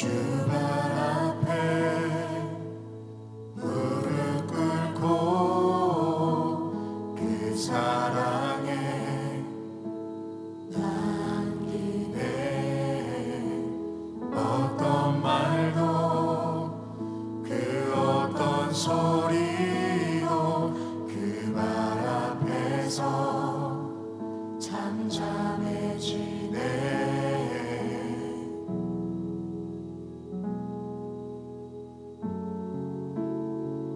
발 앞에 무릎 꿇고 그 사랑에 남기네. 어떤 말도 그 어떤 소리도 그 말 앞에서 잠잠해지네.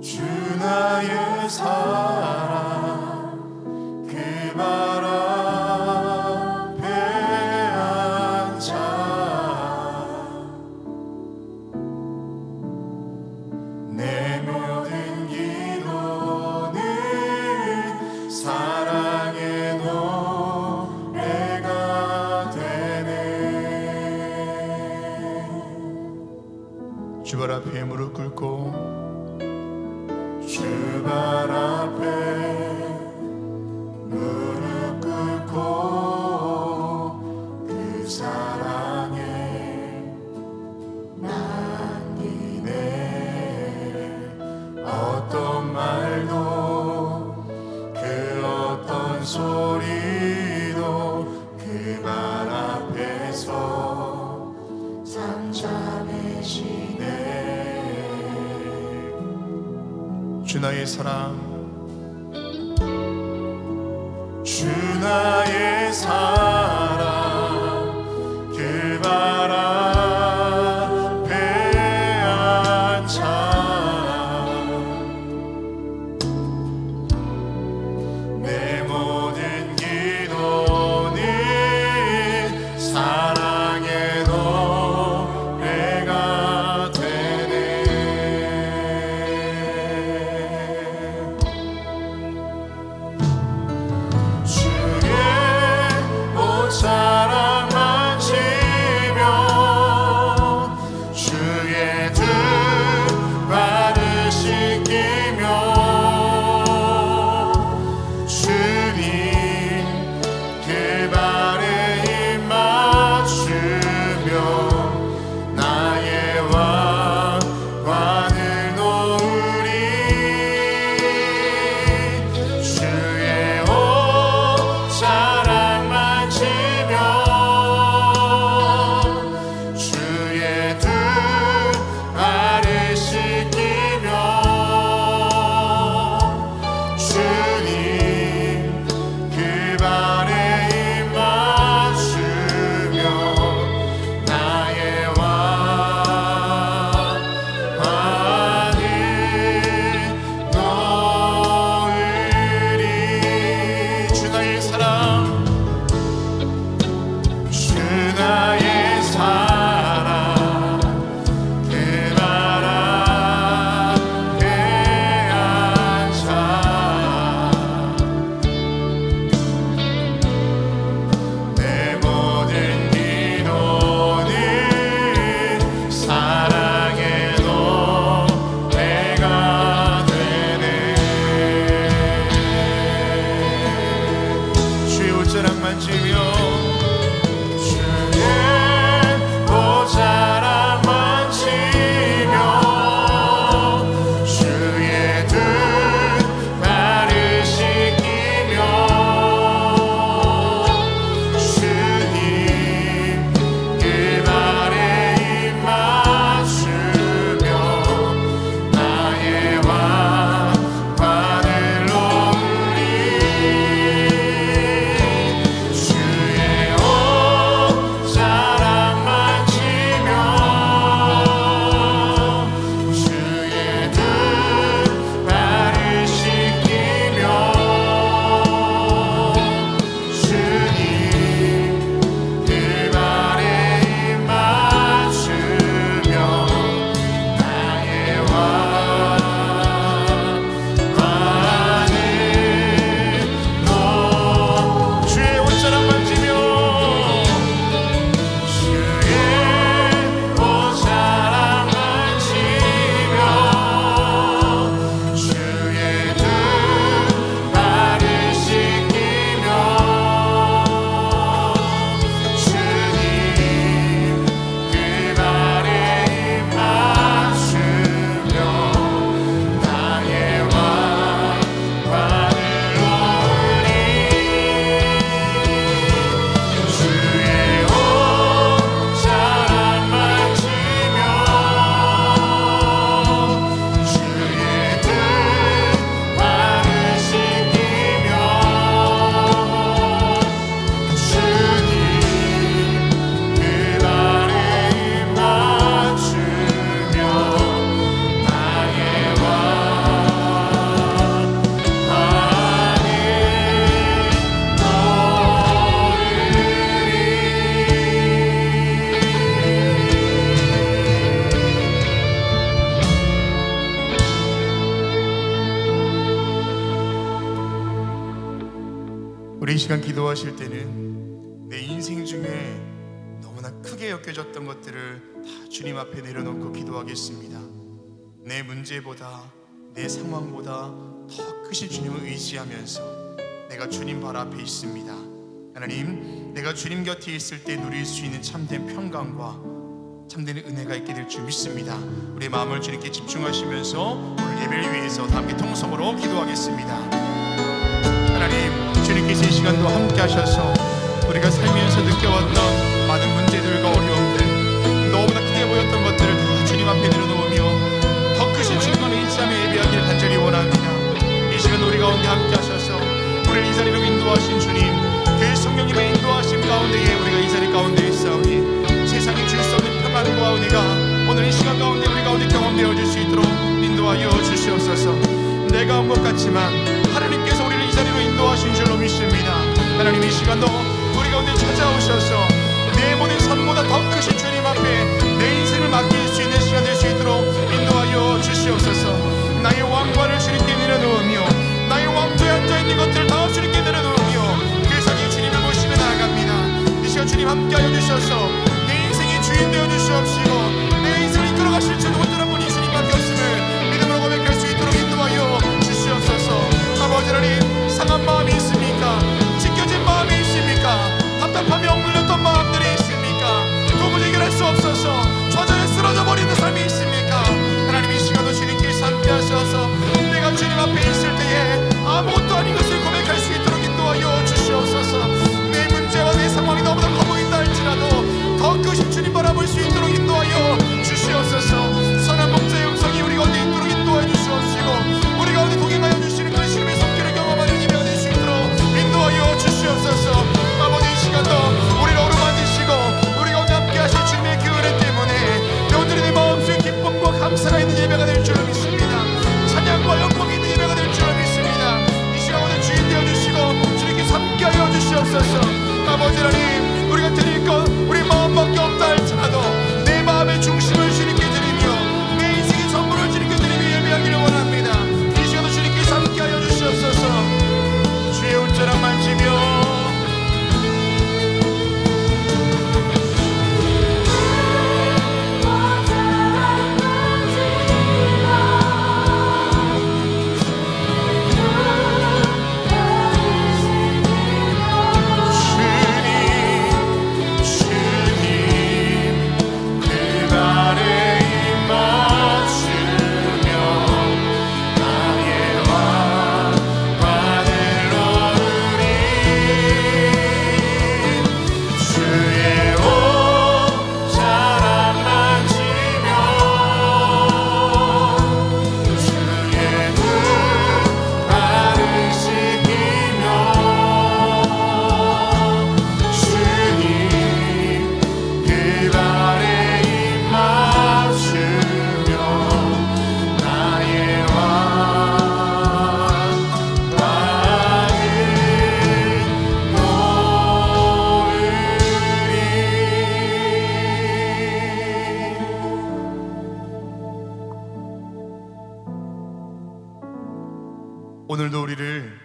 주 나의 사랑 그 발 앞에 앉아 내 모든 기도는 사랑의 노래가 되네. 주 발 앞에 무릎 꿇고 주 발 앞에 무릎 꿇고 그 사랑에 남기네. 어떤 말도 그 어떤 소리도 그 말 앞에서 잠잠해지네. 주 나의 사랑 주 나의 사랑 그 발 앞에 앉아 내 모든 기도는 사랑의 노래가 되네. 주의 우리 이 시간 기도하실 때는 내 인생 중에 너무나 크게 여겨졌던 것들을 다 주님 앞에 내려놓고 기도하겠습니다. 내 문제보다, 내 상황보다 더 크신 주님을 의지하면서 내가 주님 발 앞에 있습니다. 하나님, 내가 주님 곁에 있을 때 누릴 수 있는 참된 평강과 참된 은혜가 있게 될 줄 믿습니다. 우리의 마음을 주님께 집중하시면서 오늘 예배를 위해서 다 함께 통성으로 기도하겠습니다. 하나님, 주님께서 이 시간도 함께 하셔서 우리가 살면서 느껴왔던 많은 문제들과 어려움들, 너무나 크게 보였던 것들을 다 주님 앞에 내려놓으며 더 크신 주님만을 의지하며 예배하기를 간절히 원합니다. 이 시간 우리 가운데 함께 하셔서 우리를 이 자리로 인도하신 주님, 그 성령님의 인도하심 가운데에 우리가 이 자리 가운데 있사오니 세상이 줄 수 없는 평안과 은혜가 오늘 이 시간 가운데 우리 가운데 경험되어질 수 있도록 인도하여 주시옵소서. 내가 온 것 같지만 하나님께서 우리를 이 자리로 인도하신 줄로 믿습니다. 하나님, 이 시간도 우리 가운데 찾아오셔서 내 모든 삶보다 더 크신 주님 앞에 내 인생을 맡길 수 있는 시간 될 수 있도록 인도하여 주시옵소서. 나의 왕관을 주님께 내려놓으며 나의 왕좌에 앉아있는 것들을 다 주님께 내려놓으며 그 상에 주님을 모시며 나아갑니다. 이 시간 주님 함께하여 주셔서 내 인생의 주인 되어 주시옵시고 내 인생을 이끌어가실 주 누구들 한 분이 주님밖에 없음을 믿음으로 고백할 수 있도록 인도하여 주시옵소서. 아버지 하나님, 상한 마음이 있습니까? 찢겨진 마음이 있습니까? 답답함이 억눌렸던 마음들이 있습니까? 도무지 해결할 수 없어서 좌절에 쓰러져 버리는 삶이 있습니까? 하나님, 이 시간도 주님께서 함께 하셔서 내가 주님 앞에 있을 때에 아무것도 아닌 것을 고백할 수 있도록 인도하여 주시옵소서. 내 문제와 내 상황이 너무나 커 보인다 할지라도 더 크신 주님 바라볼 수 있도록 인도하여 주시옵소서. 선한 목자의 음성이 우리 가운데 있도록 인도하여 주시옵시고 우리 가운데 동행하여 주시는 그 주님의 손길을 경험하는 예배가 될 수 있도록 인도하여 주시옵소서. 아버지, 이 시간도 우리를 어루만지시고 우리 가운데 함께 하실 주님의 그 은혜 때문에 여러분들이 내 마음속에 기쁨과 감사가 있는 예배가 될 줄로 믿습니다. 찬양과 영광이 있는 예배가 될 줄로 믿습니다. 이 시간 오늘 주인 되어주시고 주님께서 함께하여 주시옵소서. 아버지 하나님, 우리가 드릴 것 우리 마음밖에 없다 할지라도 내 마음의 중심을 주님께 드리며 내 인생의 전부를 주님께 드리며 예배하기를 원합니다. 이 시간도 주님께서 함께하여 주시옵소서. 주의 옷자락 만지며 오늘도 우리를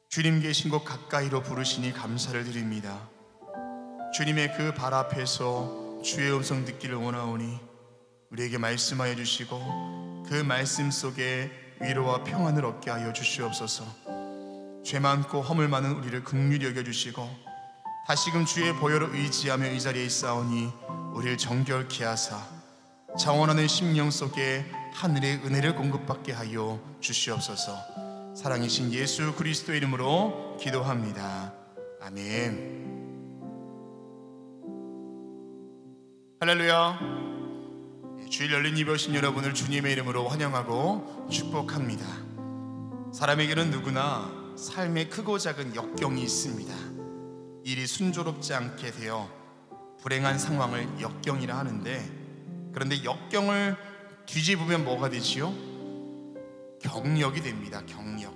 주님 계신 곳 가까이로 부르시니 감사를 드립니다. 주님의 그 발 앞에서 주의 음성 듣기를 원하오니 우리에게 말씀하여 주시고 그 말씀 속에 위로와 평안을 얻게 하여 주시옵소서. 죄 많고 허물 많은 우리를 긍휼히 여겨주시고 다시금 주의 보혈을 의지하며 이 자리에 있사오니 우리를 정결케 하사 자원하는 심령 속에 하늘의 은혜를 공급받게 하여 주시옵소서. 사랑이신 예수 그리스도의 이름으로 기도합니다. 아멘. 할렐루야. 주일 열린 예배 오신 여러분을 주님의 이름으로 환영하고 축복합니다. 사람에게는 누구나 삶에 크고 작은 역경이 있습니다. 일이 순조롭지 않게 되어 불행한 상황을 역경이라 하는데, 그런데 역경을 뒤집으면 뭐가 되지요? 경력이 됩니다. 경력.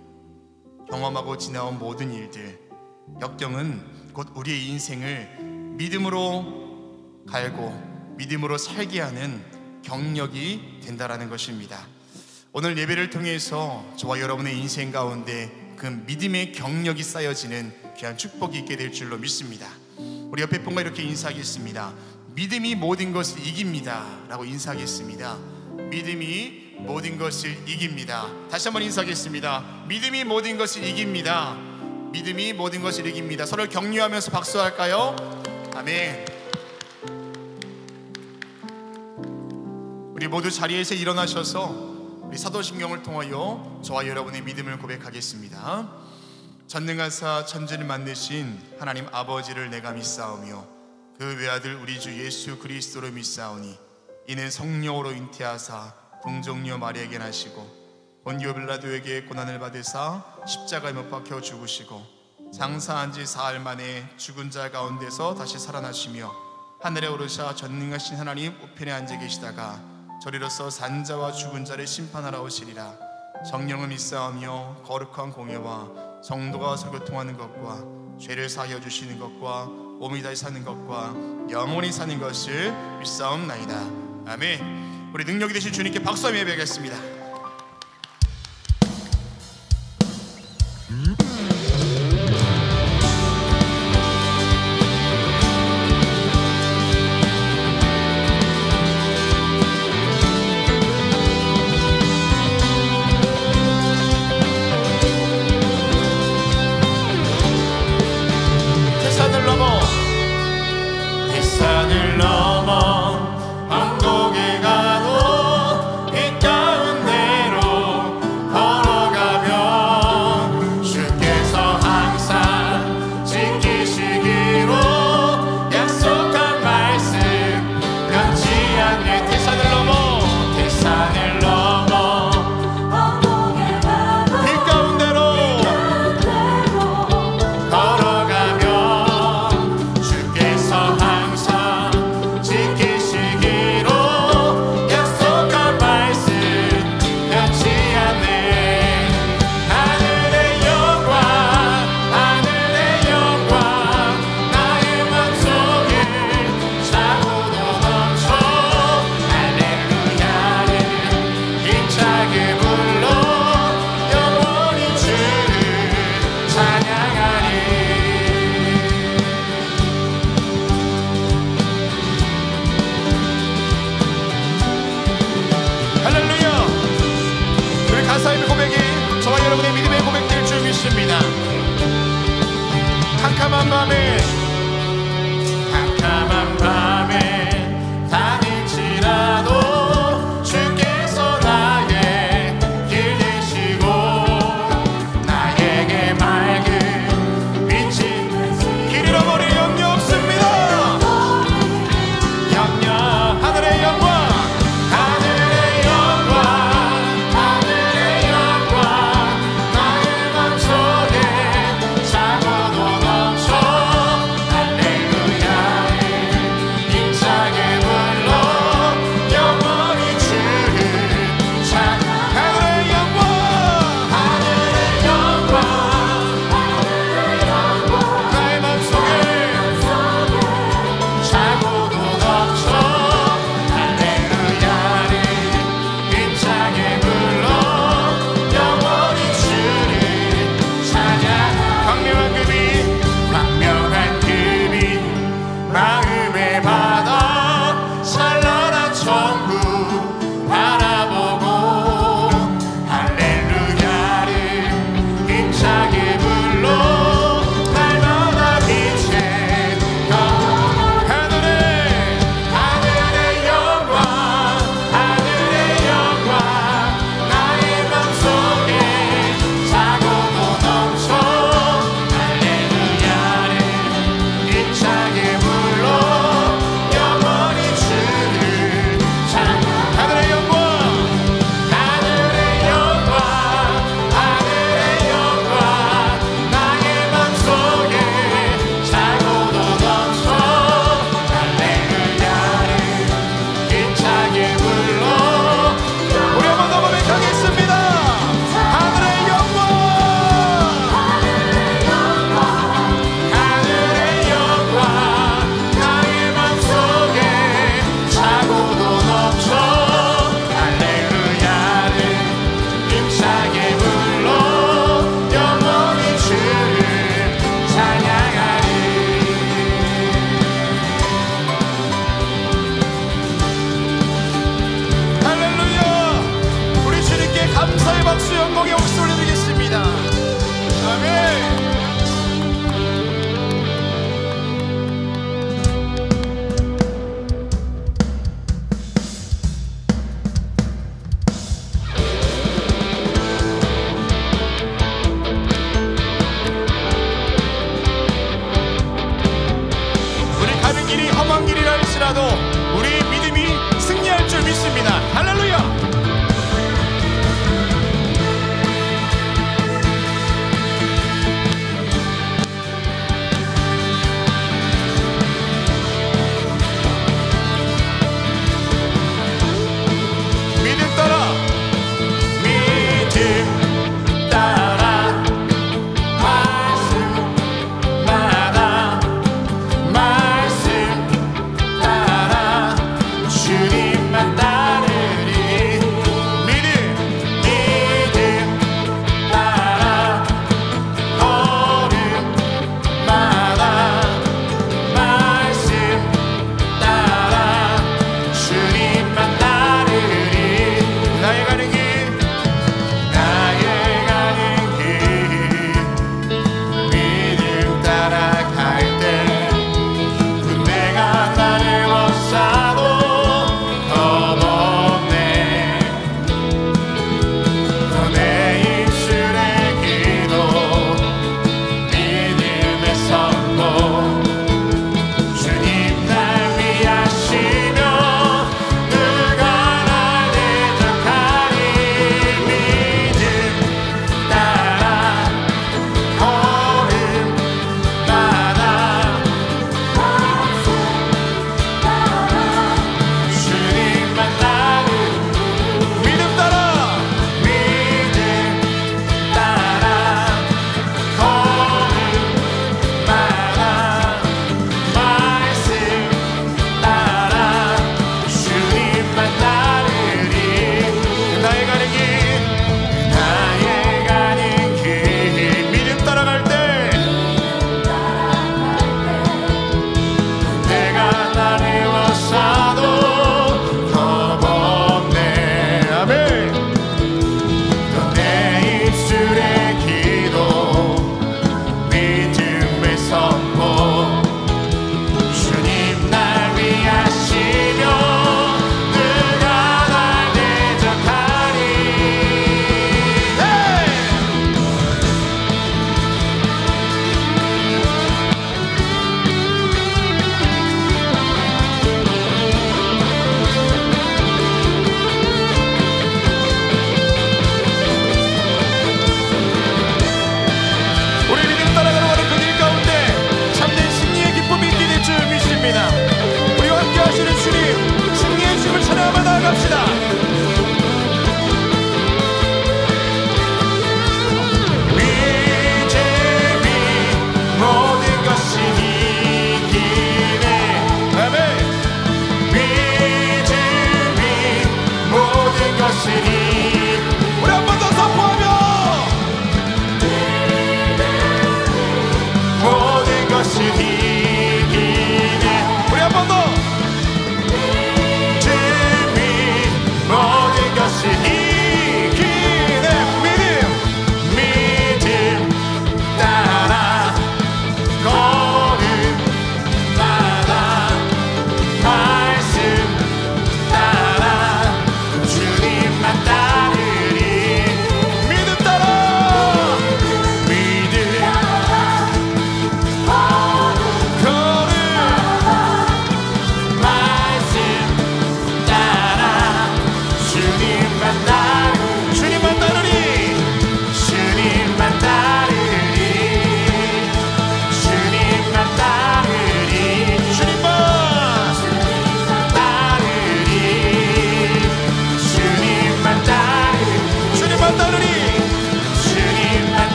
경험하고 지나온 모든 일들, 역경은 곧 우리의 인생을 믿음으로 갈고 믿음으로 살게 하는 경력이 된다라는 것입니다. 오늘 예배를 통해서 저와 여러분의 인생 가운데 그 그 믿음의 경력이 쌓여지는 귀한 축복이 있게 될 줄로 믿습니다. 우리 옆에 분과 이렇게 인사하겠습니다. 믿음이 모든 것을 이깁니다 라고 인사하겠습니다. 믿음이 모든 것을 이깁니다. 다시 한번 인사하겠습니다. 믿음이 모든 것을 이깁니다. 믿음이 모든 것을 이깁니다. 서로 격려하면서 박수할까요? 아멘. 우리 모두 자리에서 일어나셔서 우리 사도신경을 통하여 저와 여러분의 믿음을 고백하겠습니다. 전능하사 천지를 만드신 하나님 아버지를 내가 믿사오며 그 외아들 우리 주 예수 그리스도를 믿사오니 이는 성령으로 잉태하사 동정녀 마리아에게 나시고 본디오 빌라도에게 고난을 받으사 십자가에 못 박혀 죽으시고 장사한 지 사흘 만에 죽은 자 가운데서 다시 살아나시며 하늘에 오르사 전능하신 하나님 우편에 앉아 계시다가 저리로서 산자와 죽은 자를 심판하러 오시리라. 성령을 믿사오며 거룩한 공예와 성도가 설교 통하는 것과 죄를 사하여 주시는 것과 몸이 다시 사는 것과 영원히 사는 것을 믿사옵나이다. 아멘. 우리 능력이 되신 주님께 박수하며 예배하겠습니다. 산을 넘어 왕국에 가도 이 가운데로 걸어가면 주께서 항상 지키시기로 약속한 말씀 변치 않네. 태산을 넘어 왕국에 가도 이 가운데로 걸어가면 주께서 캄캄한 밤에 다닐지라도 주께서 나의 길 되시고 나에게 맑은 빛이 길 잃어버릴 염려 없습니다. 염려 하늘의 영광 하늘의 영광 나의 할지라도 우리 믿음이 승리할 줄 믿습니다. 할렐루야.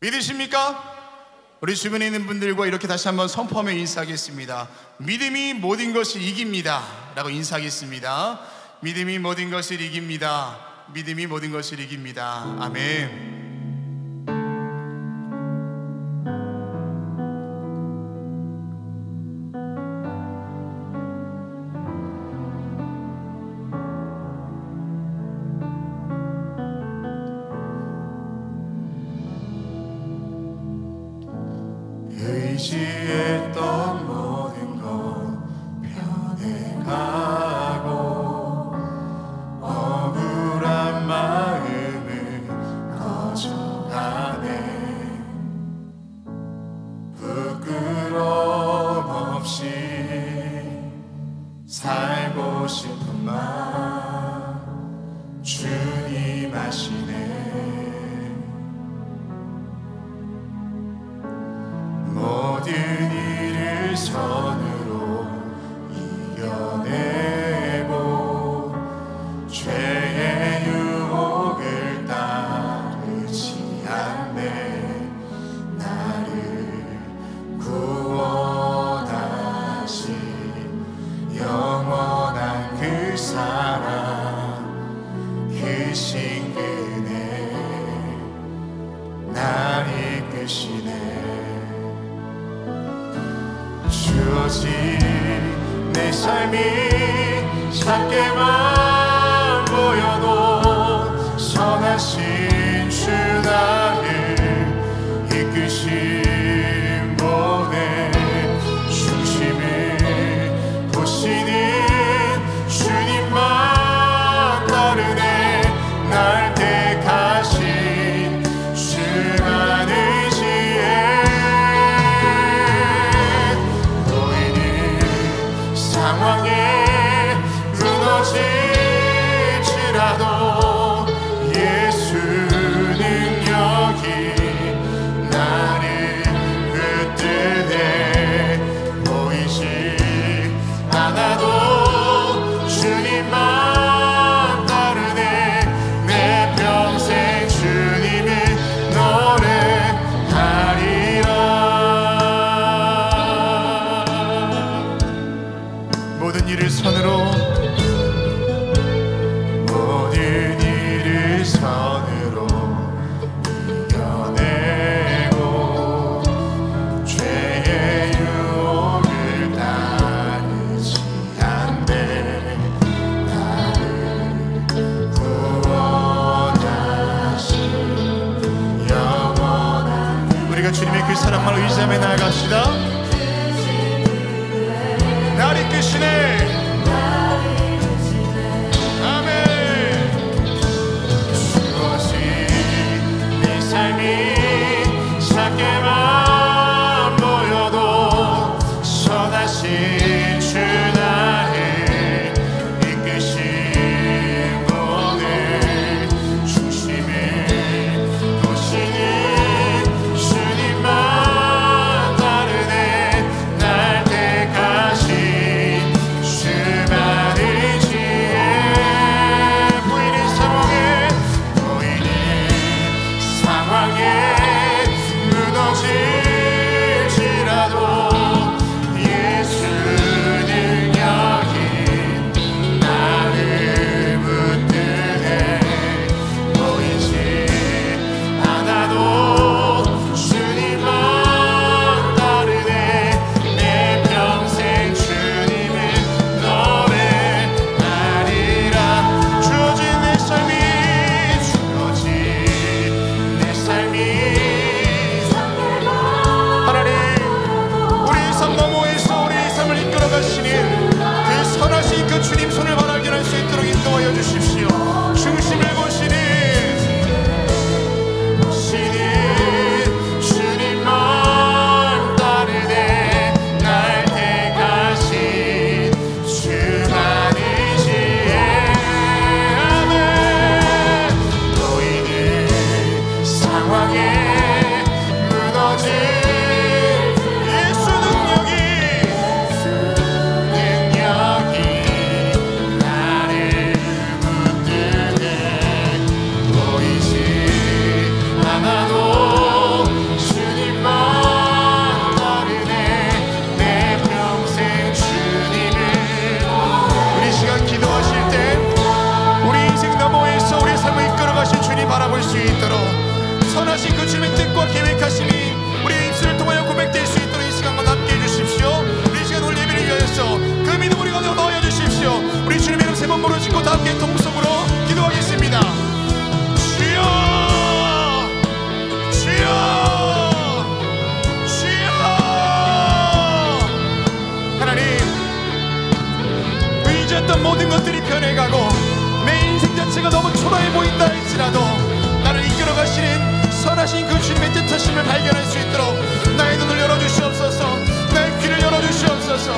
믿으십니까? 우리 주변에 있는 분들과 이렇게 다시 한번 선포하며 인사하겠습니다. 믿음이 모든 것을 이깁니다 라고 인사하겠습니다. 믿음이 모든 것을 이깁니다. 믿음이 모든 것을 이깁니다. 아멘. 의지했던 모든 것 변해가고 억울한 마음은 꺼져가네. 부끄러움 없이 살고 싶은 마음 주님 아시네. 모든 일을 선으로 이겨내고 죄의 유혹을 따르지 않네. 나를 구원하신 영원한 그 사랑 그 신근에 날 이끄시네. 주어진 내 삶이 작게만 보여도 선하신 주 나를 이끄신 분의 중심을 보시는 주님만 따르네. 날 택하신 주만 의지해. 상황에 무너질지라도 예수 능력이 나를 붙드네. 보이지 않아도 주님만 따르네. 내 평생 주님을 노래하리라. 모든 일을 선으로 이겨내고 죄의 유혹을 따르지 않네. 나를 구원하신 영원한 우리가 주님의 그 사랑만 의지하며 나아갑시다. 날 이끄시네. 작게만 보여도 선하신 주 나를 이끄신 분의 중심을 보시는 주님만 따르네. 날 택하신 주만 의지해. 보이는 상황에 무너질지라도 예수 능력이 나를 붙드네. 보이지 않아도 주님만 따르네. 내 평생 주님을 노래하리라. 주어진 내 삶이 그 선하신 그 주님 손을 발견할 수 있도록 인도하여 주십시오. 중심을 보시는 주님만 따르네. 날 택하신 주만 의지해. 아멘. 보이는 상황에 무너질 예수 능력이 나를 붙드네. 보이지 않아도 주님만 따르네. 내 평생 주님을. 우리 시간 기도하실 때 우리 인생 너머에서 우리 삶을 이끌어가신 주님 바라볼 수 있도록 선하신 그 주님의 뜻과 계획하심이 우리의 입술을 통하여 고백될 수 있도록 이 시간만 함께 해주십시오. 우리 시간 오늘 예배를 위하여서 그 믿음 우리 가운데 넣어야 주십시오. 우리 주님 이름 세 번 부르짖고 다 함께 통성으로 기도하겠습니다. 주여 주여 주여 주님의 뜻하심을 발견할 수 있도록 나의 눈을 열어주시옵소서. 나의 귀를 열어주시옵소서.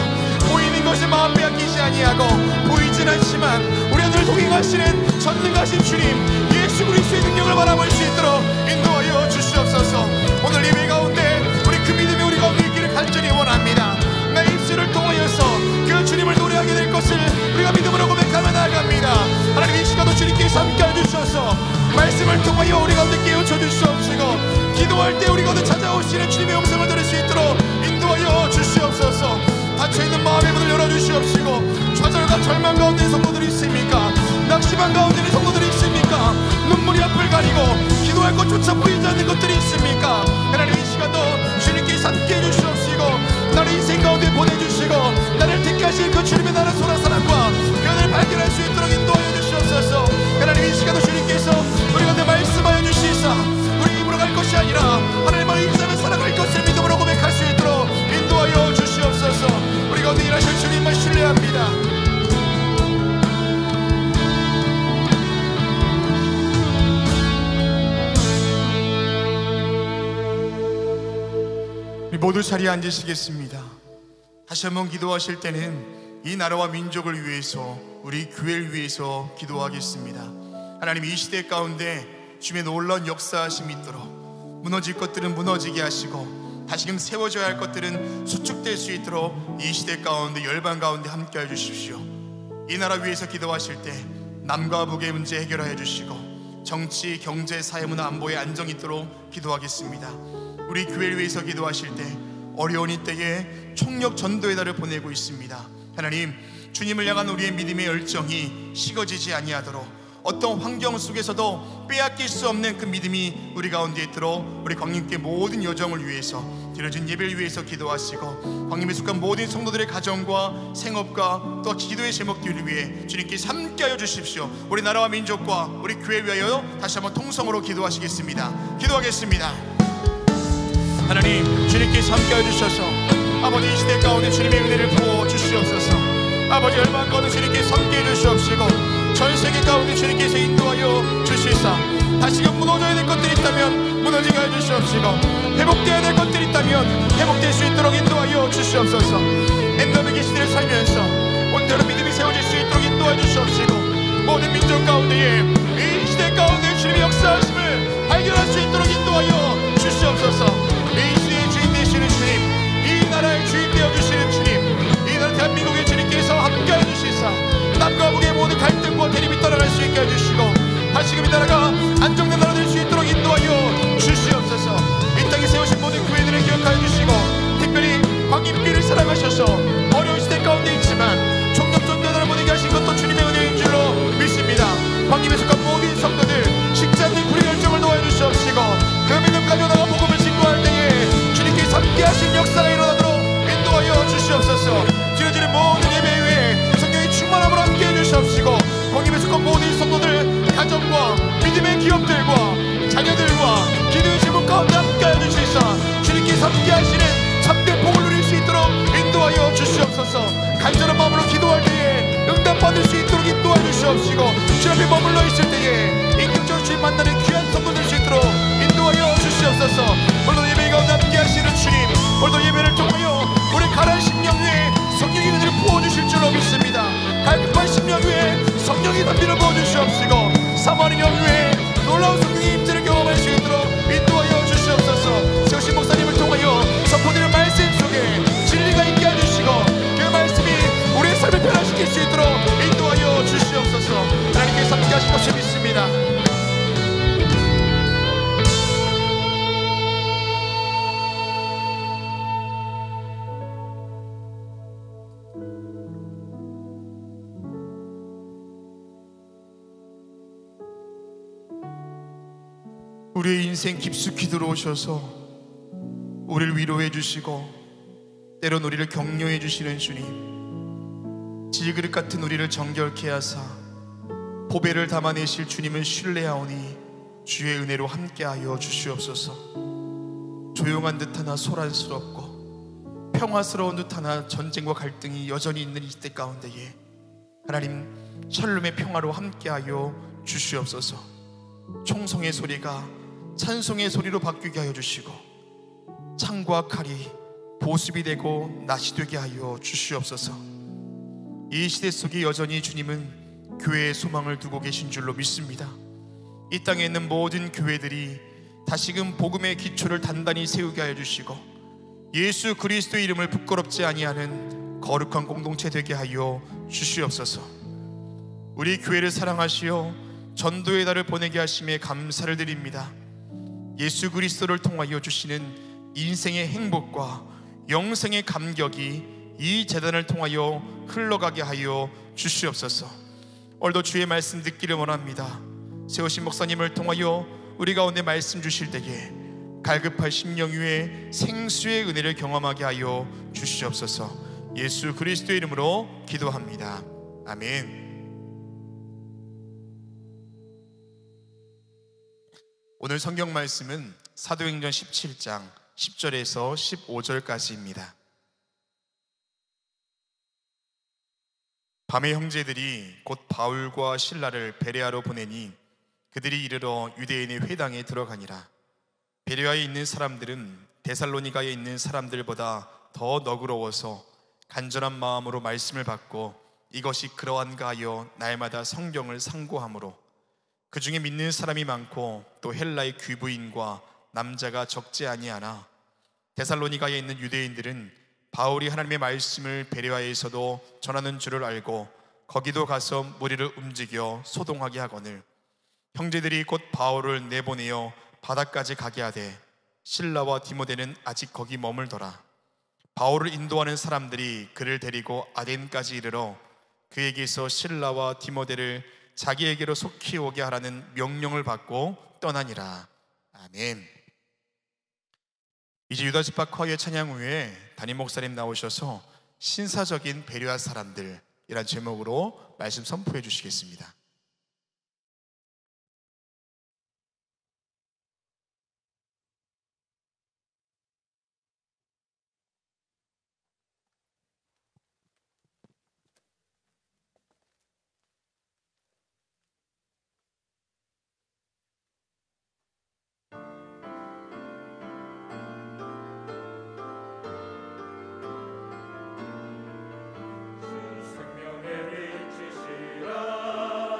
보이는 것에 마음 빼앗기지 아니하고 보이진 않지만 우리 안을 동행하시는 전능하신 주님 예수 그리스도의 능력을 바라볼 수 있도록 인도하여 주시옵소서. 오늘 예배 가운데 우리 그 믿음이 우리 가운데 있기를 간절히 원합니다. 나의 입술을 통하여서 그 주님을 노래하게 될 것을 우리가 믿음으로 고백하며 나아갑니다. 하나님 이 시간도 주님께서 함께해 주셔서 말씀을 통하여 우리 가운데 깨우쳐 주시옵시고 기도할 때 우리 가운데 찾아오시는 주님의 음성을 들을 수 있도록 인도하여 주시옵소서. 닫혀있는 마음의 문을 열어주시옵시고 좌절과 절망 가운데 있는 성도들이 있습니까? 낙심한 가운데 있는 성도들이 있습니까? 눈물이 앞을 가리고 기도할 것조차 보이지 않는 것들이 있습니까? 하나님 이 시간도 주님께서 함께해 주시옵시고 나를 인생 가운데 보내주시고 나를 택하신 그 주님의 나라 소라 사랑과 변을 발견할 수 있도록 인도하여 주시옵소서. 하나님 이 시간도 주님께서 우리 가운데 말씀하여 주시사 우리 입으로 갈 것이 아니라 하나님을 인자면 살아갈 것을 믿음으로 고백할 수 있도록 인도하여 주시옵소서. 우리 가운데 일하실 주님만 신뢰합니다. 우리 모두 자리에 앉으시겠습니다. 다시 한번 기도하실 때는 이 나라와 민족을 위해서 우리 교회를 위해서 기도하겠습니다. 하나님 이 시대 가운데 주님의 놀라운 역사하심이 있도록 무너질 것들은 무너지게 하시고 다시금 세워져야 할 것들은 수축될 수 있도록 이 시대 가운데 열방 가운데 함께해 주십시오. 이 나라 위해서 기도하실 때 남과 북의 문제 해결하여 주시고 정치, 경제, 사회, 문화, 안보에 안정이 있도록 기도하겠습니다. 우리 교회를 위해서 기도하실 때 어려운 이때에 총력 전도의 달을 보내고 있습니다. 하나님 주님을 향한 우리의 믿음의 열정이 식어지지 아니하도록 어떤 환경 속에서도 빼앗길 수 없는 그 믿음이 우리 가운데 있도록 우리 광림교회 모든 여정을 위해서 드려진 예배를 위해서 기도하시고 광림에 속한 모든 성도들의 가정과 생업과 또 기도의 제목들을 위해 주님께서 함께하여 주십시오. 우리 나라와 민족과 우리 교회를 위하여 다시 한번 통성으로 기도하시겠습니다. 기도하겠습니다. 하나님 주님께서 함께하여 주셔서 아버지 이 시대 가운데 주님의 은혜를 부어 주시옵소서. 아버지 열방 가운데 주님께서 함께해 주시옵시고 전 세계 가운데 주님께서 인도하여 주시사 다시금 무너져야 될 것들이 있다면 무너지게 해주시옵시고 회복되어야 될 것들이 있다면 회복될 수 있도록 인도하여 주시옵소서. 엔더맥의 시대를 살면서 온전한 믿음이 세워질 수 있도록 인도하여 주시옵시고 모든 민족 가운데에 이 시대 가운데 주님의 역사하심을 발견할 수 있도록 인도하여 주시옵소서. 이 시대의 주인 되시는 주님, 이 나라의 주인 되어주시는 주님, 이 나라 대한민국의 주님께서 함께해 주시사 남과 북의 모든 갈등과 대립이 떠나갈 수 있게 해주시고 다시금 이 나라가 안정된 나라 될 수 있도록 인도하여 주시옵소서. 이 땅에 세우신 모든 교회들을 기억하여 주시고 특별히 광림교회를 사랑하셔서 어려운 시대 가운데 있지만 총력전도의 나라를 보내게 하신 것도 주님의 은혜인 줄로 믿습니다. 광림에 속한 모든 성도들 식지 않는 불의 열정을 놓아 주시옵시고 그 믿음 가지고 나가 복음을 증거할 때에 주님께서 함께하신 역사가 일어나도록 인도하여 주시옵소서. 드려지는 모든 예배 외에 성령의 충만함으로 함께해 주시옵시고 광림에 속한 모든 성도들 가정과 믿음의 기업들과 자녀들과 기도의 제목 가운데 함께해 주시사 주님께서 함께하시는 참된 복을 누릴 수 있도록 인도하여 주시옵소서. 간절한 마음으로 기도할 때에 응답받을 수 있도록 인도하여 주시옵시고 주 앞에 머물러 있을 때에 인격적으로 주님 만나는 귀한 성도 될 수 있도록 인도하여 주시옵소서. 오늘도 예배 가운데 함께하시는 주님, 오늘도 예배를 통하여 우리 가라앉은 심령 위에 성령의 은혜를 부어주실 줄로 믿습니다. 갈급한 심령 위에 성령의 담비를 부어주시옵시고 사모하는 영 위에 놀라운 성령의 임재를 경험할 수 있도록 인도하여 주시옵소서. 세우신 목사님을 통하여 선포되는 말씀 속에 진리가 있게 해주시고 그 말씀이 우리의 삶을 변화시킬 수 있도록 인도하여 주시옵소서. 하나님께서 함께 하실 것을 믿습니다. 우리의 인생 깊숙이 들어오셔서 우리를 위로해 주시고 때론 우리를 격려해 주시는 주님, 질그릇 같은 우리를 정결케 하사 보배를 담아내실 주님을 신뢰하오니 주의 은혜로 함께하여 주시옵소서. 조용한 듯하나 소란스럽고 평화스러운 듯하나 전쟁과 갈등이 여전히 있는 이 시대 가운데에 하나님 샬롬의 평화로 함께하여 주시옵소서. 총성의 소리가 찬송의 소리로 바뀌게 하여 주시고, 창과 칼이 보습이 되고 낫이 되게 하여 주시옵소서. 이 시대 속에 여전히 주님은 교회의 소망을 두고 계신 줄로 믿습니다. 이 땅에 있는 모든 교회들이 다시금 복음의 기초를 단단히 세우게 하여 주시고, 예수 그리스도의 이름을 부끄럽지 아니하는 거룩한 공동체 되게 하여 주시옵소서. 우리 교회를 사랑하시어 전도의 달을 보내게 하심에 감사를 드립니다. 예수 그리스도를 통하여 주시는 인생의 행복과 영생의 감격이 이 재단을 통하여 흘러가게 하여 주시옵소서. 오늘도 주의 말씀 듣기를 원합니다. 세우신 목사님을 통하여 우리 가운데 말씀 주실 때에 갈급한 심령 위에 생수의 은혜를 경험하게 하여 주시옵소서. 예수 그리스도의 이름으로 기도합니다. 아멘. 오늘 성경 말씀은 사도행전 17장 10절에서 15절까지입니다. 밤에 형제들이 곧 바울과 실라를 베레아로 보내니 그들이 이르러 유대인의 회당에 들어가니라. 베레아에 있는 사람들은 데살로니가에 있는 사람들보다 더 너그러워서 간절한 마음으로 말씀을 받고 이것이 그러한가 하여 날마다 성경을 상고하므로 그 중에 믿는 사람이 많고 또 헬라의 귀부인과 남자가 적지 아니하나 데살로니가에 있는 유대인들은 바울이 하나님의 말씀을 베레아에서도 전하는 줄을 알고 거기도 가서 무리를 움직여 소동하게 하거늘 형제들이 곧 바울을 내보내어 바다까지 가게 하되 실라와 디모데는 아직 거기 머물더라. 바울을 인도하는 사람들이 그를 데리고 아덴까지 이르러 그에게서 실라와 디모데를 자기에게로 속히 오게 하라는 명령을 받고 떠나니라. 아멘. 이제 유다 지파 커의 찬양 후에 담임 목사님 나오셔서 신사적인 배려할 사람들 이란 제목으로 말씀 선포해 주시겠습니다. 생명의 빛이시라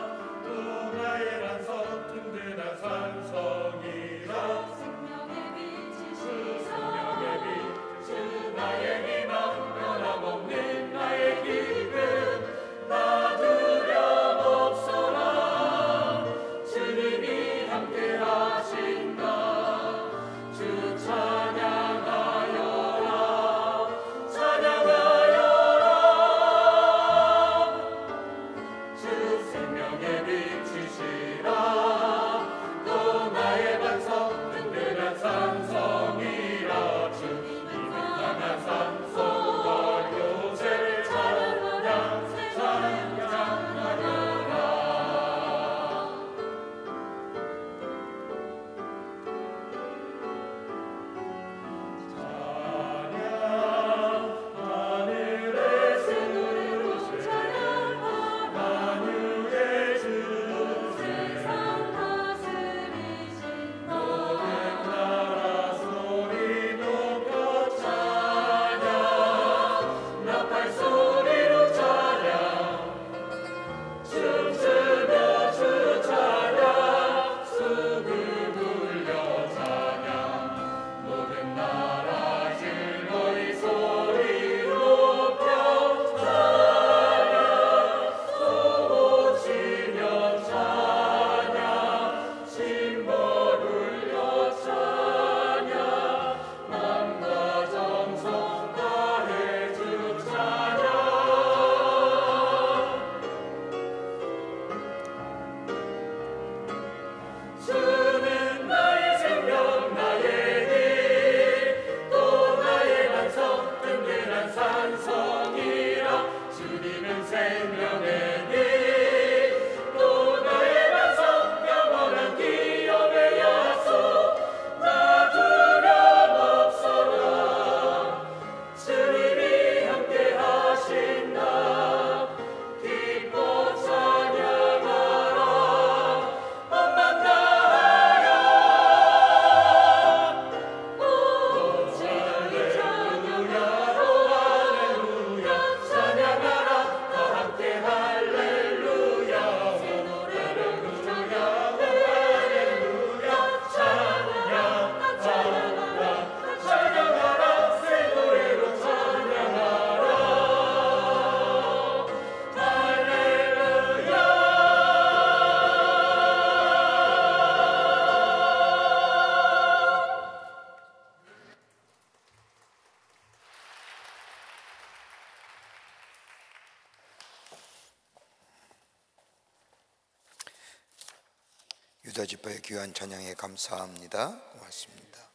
유다 지파의 귀한 찬양에 감사합니다. 고맙습니다.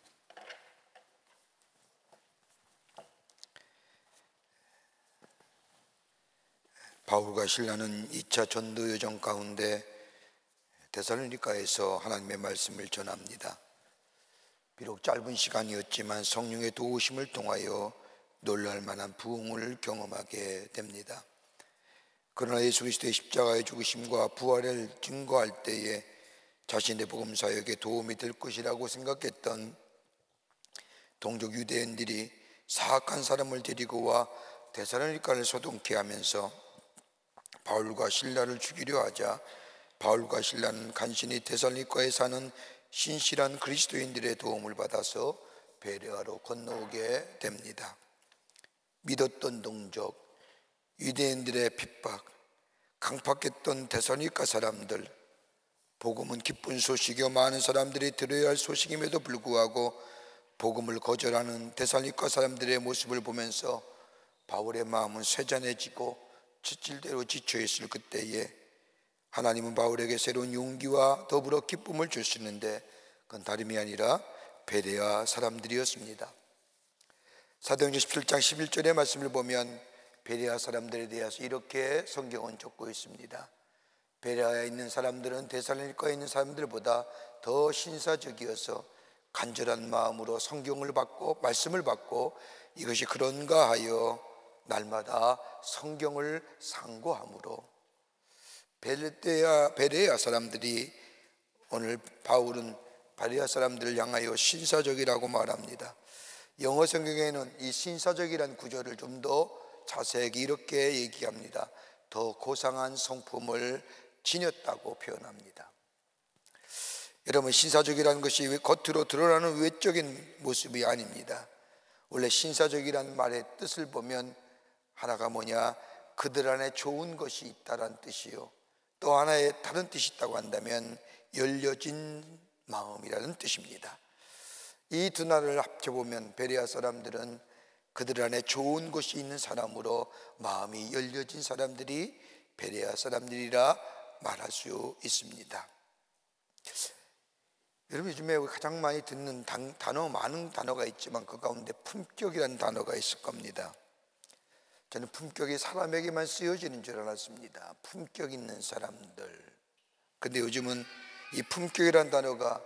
바울과 실라는 2차 전도 여정 가운데 데살로니가에서 하나님의 말씀을 전합니다. 비록 짧은 시간이었지만 성령의 도우심을 통하여 놀랄 만한 부흥을 경험하게 됩니다. 그러나 예수 그리스도의 십자가의 죽으심과 부활을 증거할 때에 자신의 복음 사역에 도움이 될 것이라고 생각했던 동족 유대인들이 사악한 사람을 데리고 와 데살로니가를 소동케 하면서 바울과 실라를 죽이려 하자 바울과 실라는 간신히 데살로니가에 사는 신실한 그리스도인들의 도움을 받아서 베레아로 건너오게 됩니다. 믿었던 동족, 유대인들의 핍박, 강팍했던 데살로니가 사람들, 복음은 기쁜 소식이요 많은 사람들이 들어야 할 소식임에도 불구하고 복음을 거절하는 데살로니가 사람들의 모습을 보면서 바울의 마음은 쇠잔해지고 지칠대로 지쳐있을 그때에 하나님은 바울에게 새로운 용기와 더불어 기쁨을 주시는데 그건 다름이 아니라 베레아 사람들이었습니다. 사도행전 17장 11절의 말씀을 보면 베레아 사람들에 대해서 이렇게 성경은 적고 있습니다. 베레아에 있는 사람들은 데살로니가에 있는 사람들보다 더 신사적이어서 간절한 마음으로 성경을 받고 말씀을 받고 이것이 그런가 하여 날마다 성경을 상고함으로 베레아 사람들이, 오늘 바울은 베레아 사람들을 향하여 신사적이라고 말합니다. 영어 성경에는 이 신사적이라는 구절을 좀 더 자세하게 이렇게 얘기합니다. 더 고상한 성품을 지녔다고 표현합니다. 여러분, 신사적이라는 것이 겉으로 드러나는 외적인 모습이 아닙니다. 원래 신사적이라는 말의 뜻을 보면 하나가 뭐냐, 그들 안에 좋은 것이 있다는 뜻이요, 또 하나의 다른 뜻이 있다고 한다면 열려진 마음이라는 뜻입니다. 이 두 나라를 합쳐보면 베레아 사람들은 그들 안에 좋은 것이 있는 사람으로 마음이 열려진 사람들이 베레아 사람들이라 말할 수 있습니다. 여러분, 요즘에 가장 많이 듣는 단어, 많은 단어가 있지만 그 가운데 품격이라는 단어가 있을 겁니다. 저는 품격이 사람에게만 쓰여지는 줄 알았습니다. 품격 있는 사람들. 근데 요즘은 이 품격이라는 단어가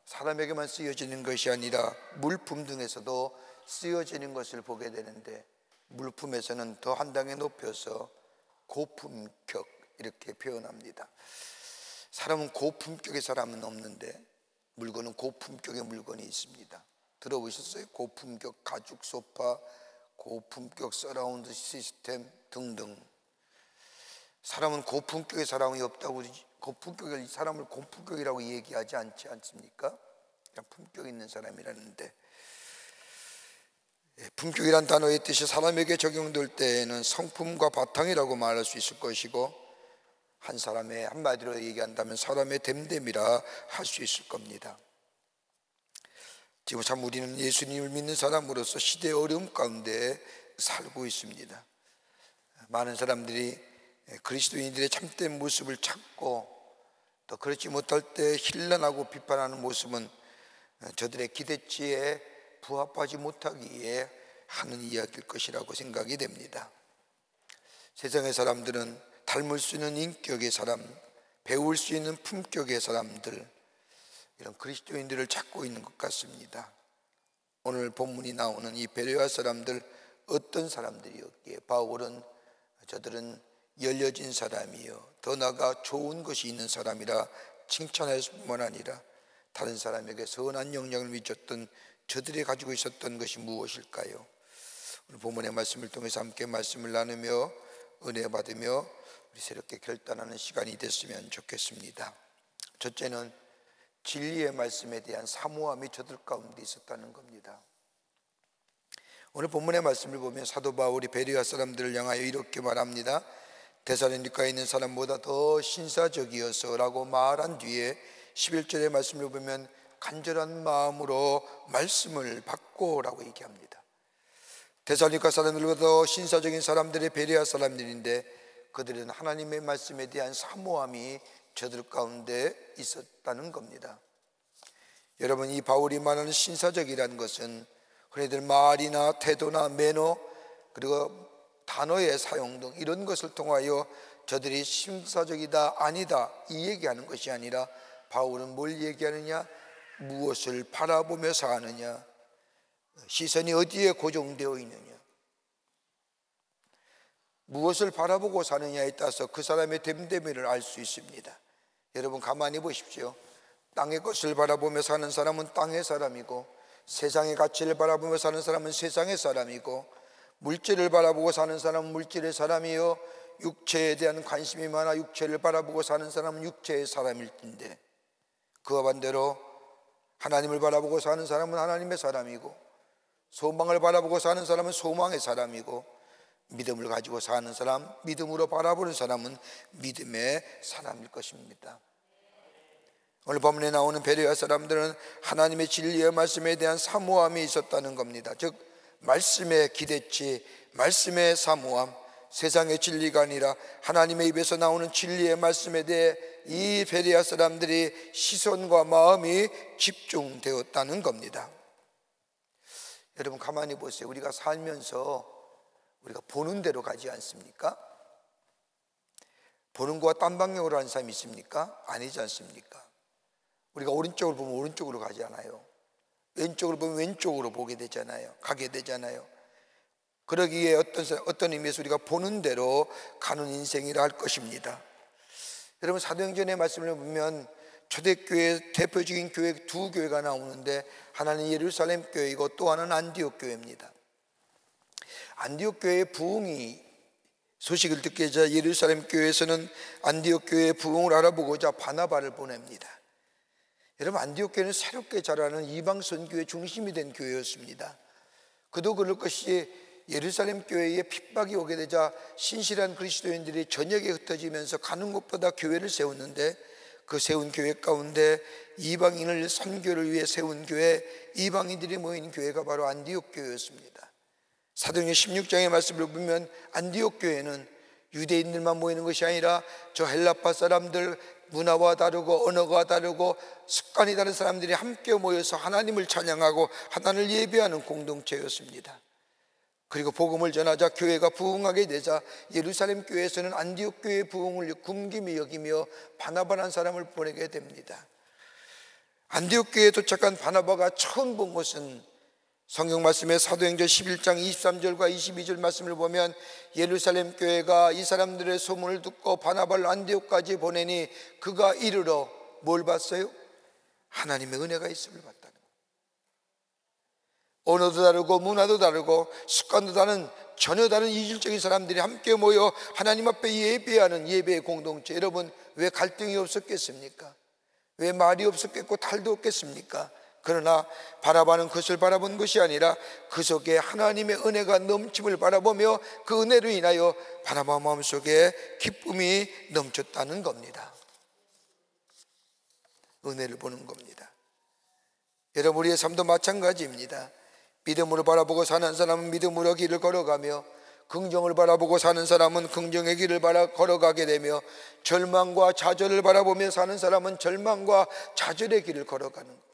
사람에게만 쓰여지는 것이 아니라 물품 등에서도 쓰여지는 것을 보게 되는데, 물품에서는 더 한 단계 높여서 고품격 이렇게 표현합니다. 사람은 고품격의 사람은 없는데 물건은 고품격의 물건이 있습니다. 들어보셨어요? 고품격 가죽 소파, 고품격 서라운드 시스템 등등. 사람은 고품격의 사람이 없다고, 고품격의 사람을 고품격이라고 얘기하지 않지 않습니까? 그냥 품격 있는 사람이라는데, 품격이란 단어의 뜻이 사람에게 적용될 때에는 성품과 바탕이라고 말할 수 있을 것이고, 한 사람의, 한마디로 얘기한다면 사람의 됨됨이라 할 수 있을 겁니다. 지금 참 우리는 예수님을 믿는 사람으로서 시대의 어려움 가운데 살고 있습니다. 많은 사람들이 그리스도인들의 참된 모습을 찾고 또 그렇지 못할 때 힐난하고 비판하는 모습은 저들의 기대치에 부합하지 못하기에 하는 이야기일 것이라고 생각이 됩니다. 세상의 사람들은 닮을 수 있는 인격의 사람, 배울 수 있는 품격의 사람들, 이런 그리스도인들을 찾고 있는 것 같습니다. 오늘 본문이 나오는 이 베레아 사람들, 어떤 사람들이었기에 바울은 저들은 열려진 사람이요, 더 나아가 좋은 것이 있는 사람이라 칭찬할 뿐만 아니라 다른 사람에게 선한 영향을 미쳤던 저들이 가지고 있었던 것이 무엇일까요? 오늘 본문의 말씀을 통해서 함께 말씀을 나누며 은혜 받으며 우리 새롭게 결단하는 시간이 됐으면 좋겠습니다. 첫째는 진리의 말씀에 대한 사모함이 저들 가운데 있었다는 겁니다. 오늘 본문의 말씀을 보면 사도 바울이 베레아 사람들을 향하여 이렇게 말합니다. 데살로니가에 있는 사람보다 더 신사적이어서 라고 말한 뒤에 11절의 말씀을 보면 간절한 마음으로 말씀을 받고 라고 얘기합니다. 데살로니가 사람들보다 더 신사적인 사람들이 베레아 사람들인데 그들은 하나님의 말씀에 대한 사모함이 저들 가운데 있었다는 겁니다. 여러분, 이 바울이 말하는 신사적이라는 것은 흔히들 말이나 태도나 매너 그리고 단어의 사용 등 이런 것을 통하여 저들이 신사적이다 아니다 이 얘기하는 것이 아니라 바울은 뭘 얘기하느냐? 무엇을 바라보며 사느냐? 시선이 어디에 고정되어 있느냐? 무엇을 바라보고 사느냐에 따라서 그 사람의 됨됨이를 알 수 있습니다. 여러분 가만히 보십시오. 땅의 것을 바라보며 사는 사람은 땅의 사람이고, 세상의 가치를 바라보며 사는 사람은 세상의 사람이고, 물질을 바라보고 사는 사람은 물질의 사람이요, 육체에 대한 관심이 많아 육체를 바라보고 사는 사람은 육체의 사람일 텐데, 그와 반대로 하나님을 바라보고 사는 사람은 하나님의 사람이고, 소망을 바라보고 사는 사람은 소망의 사람이고, 믿음을 가지고 사는 사람, 믿음으로 바라보는 사람은 믿음의 사람일 것입니다. 오늘 본문에 나오는 베레아 사람들은 하나님의 진리의 말씀에 대한 사모함이 있었다는 겁니다. 즉 말씀에 기대치, 말씀의 사모함, 세상의 진리가 아니라 하나님의 입에서 나오는 진리의 말씀에 대해 이 베레아 사람들이 시선과 마음이 집중되었다는 겁니다. 여러분 가만히 보세요. 우리가 살면서 우리가 보는 대로 가지 않습니까? 보는 거와 딴 방향으로 하는 사람이 있습니까? 아니지 않습니까? 우리가 오른쪽으로 보면 오른쪽으로 가지 않아요. 왼쪽으로 보면 왼쪽으로 보게 되잖아요. 가게 되잖아요. 그러기에 어떤 의미에서 우리가 보는 대로 가는 인생이라 할 것입니다. 여러분 사도행전의 말씀을 보면 초대교회 대표적인 교회 두 교회가 나오는데, 하나는 예루살렘 교회이고 또 하나는 안디옥 교회입니다. 안디옥 교회의 부흥이 소식을 듣게 되자 예루살렘 교회에서는 안디옥 교회의 부흥을 알아보고자 바나바를 보냅니다. 여러분 안디옥 교회는 새롭게 자라는 이방 선교의 중심이 된 교회였습니다. 그도 그럴 것이 예루살렘 교회에 핍박이 오게 되자 신실한 그리스도인들이 전역에 흩어지면서 가는 곳보다 교회를 세웠는데, 그 세운 교회 가운데 이방인을 선교를 위해 세운 교회, 이방인들이 모인 교회가 바로 안디옥 교회였습니다. 사도행전 16장의 말씀을 보면 안디옥 교회는 유대인들만 모이는 것이 아니라 저 헬라파 사람들, 문화와 다르고 언어가 다르고 습관이 다른 사람들이 함께 모여서 하나님을 찬양하고 하나님을 예배하는 공동체였습니다. 그리고 복음을 전하자 교회가 부흥하게 되자 예루살렘 교회에서는 안디옥 교회의 부흥을 굶김이 여기며 바나바라는 사람을 보내게 됩니다. 안디옥 교회에 도착한 바나바가 처음 본 것은 성경 말씀에 사도행전 11장 23절과 22절 말씀을 보면 예루살렘 교회가 이 사람들의 소문을 듣고 바나바를 안디옥까지 보내니 그가 이르러 뭘 봤어요? 하나님의 은혜가 있음을 봤다는 거예요. 언어도 다르고 문화도 다르고 습관도 다른 전혀 다른 이질적인 사람들이 함께 모여 하나님 앞에 예배하는 예배의 공동체. 여러분 왜 갈등이 없었겠습니까? 왜 말이 없었겠고 탈도 없겠습니까? 그러나 바라보는 것을 바라본 것이 아니라 그 속에 하나님의 은혜가 넘침을 바라보며 그 은혜로 인하여 바나바 마음속에 기쁨이 넘쳤다는 겁니다. 은혜를 보는 겁니다. 여러분 우리의 삶도 마찬가지입니다. 믿음으로 바라보고 사는 사람은 믿음으로 길을 걸어가며, 긍정을 바라보고 사는 사람은 긍정의 길을 걸어가게 되며, 절망과 좌절을 바라보며 사는 사람은 절망과 좌절의 길을 걸어가는 겁니다.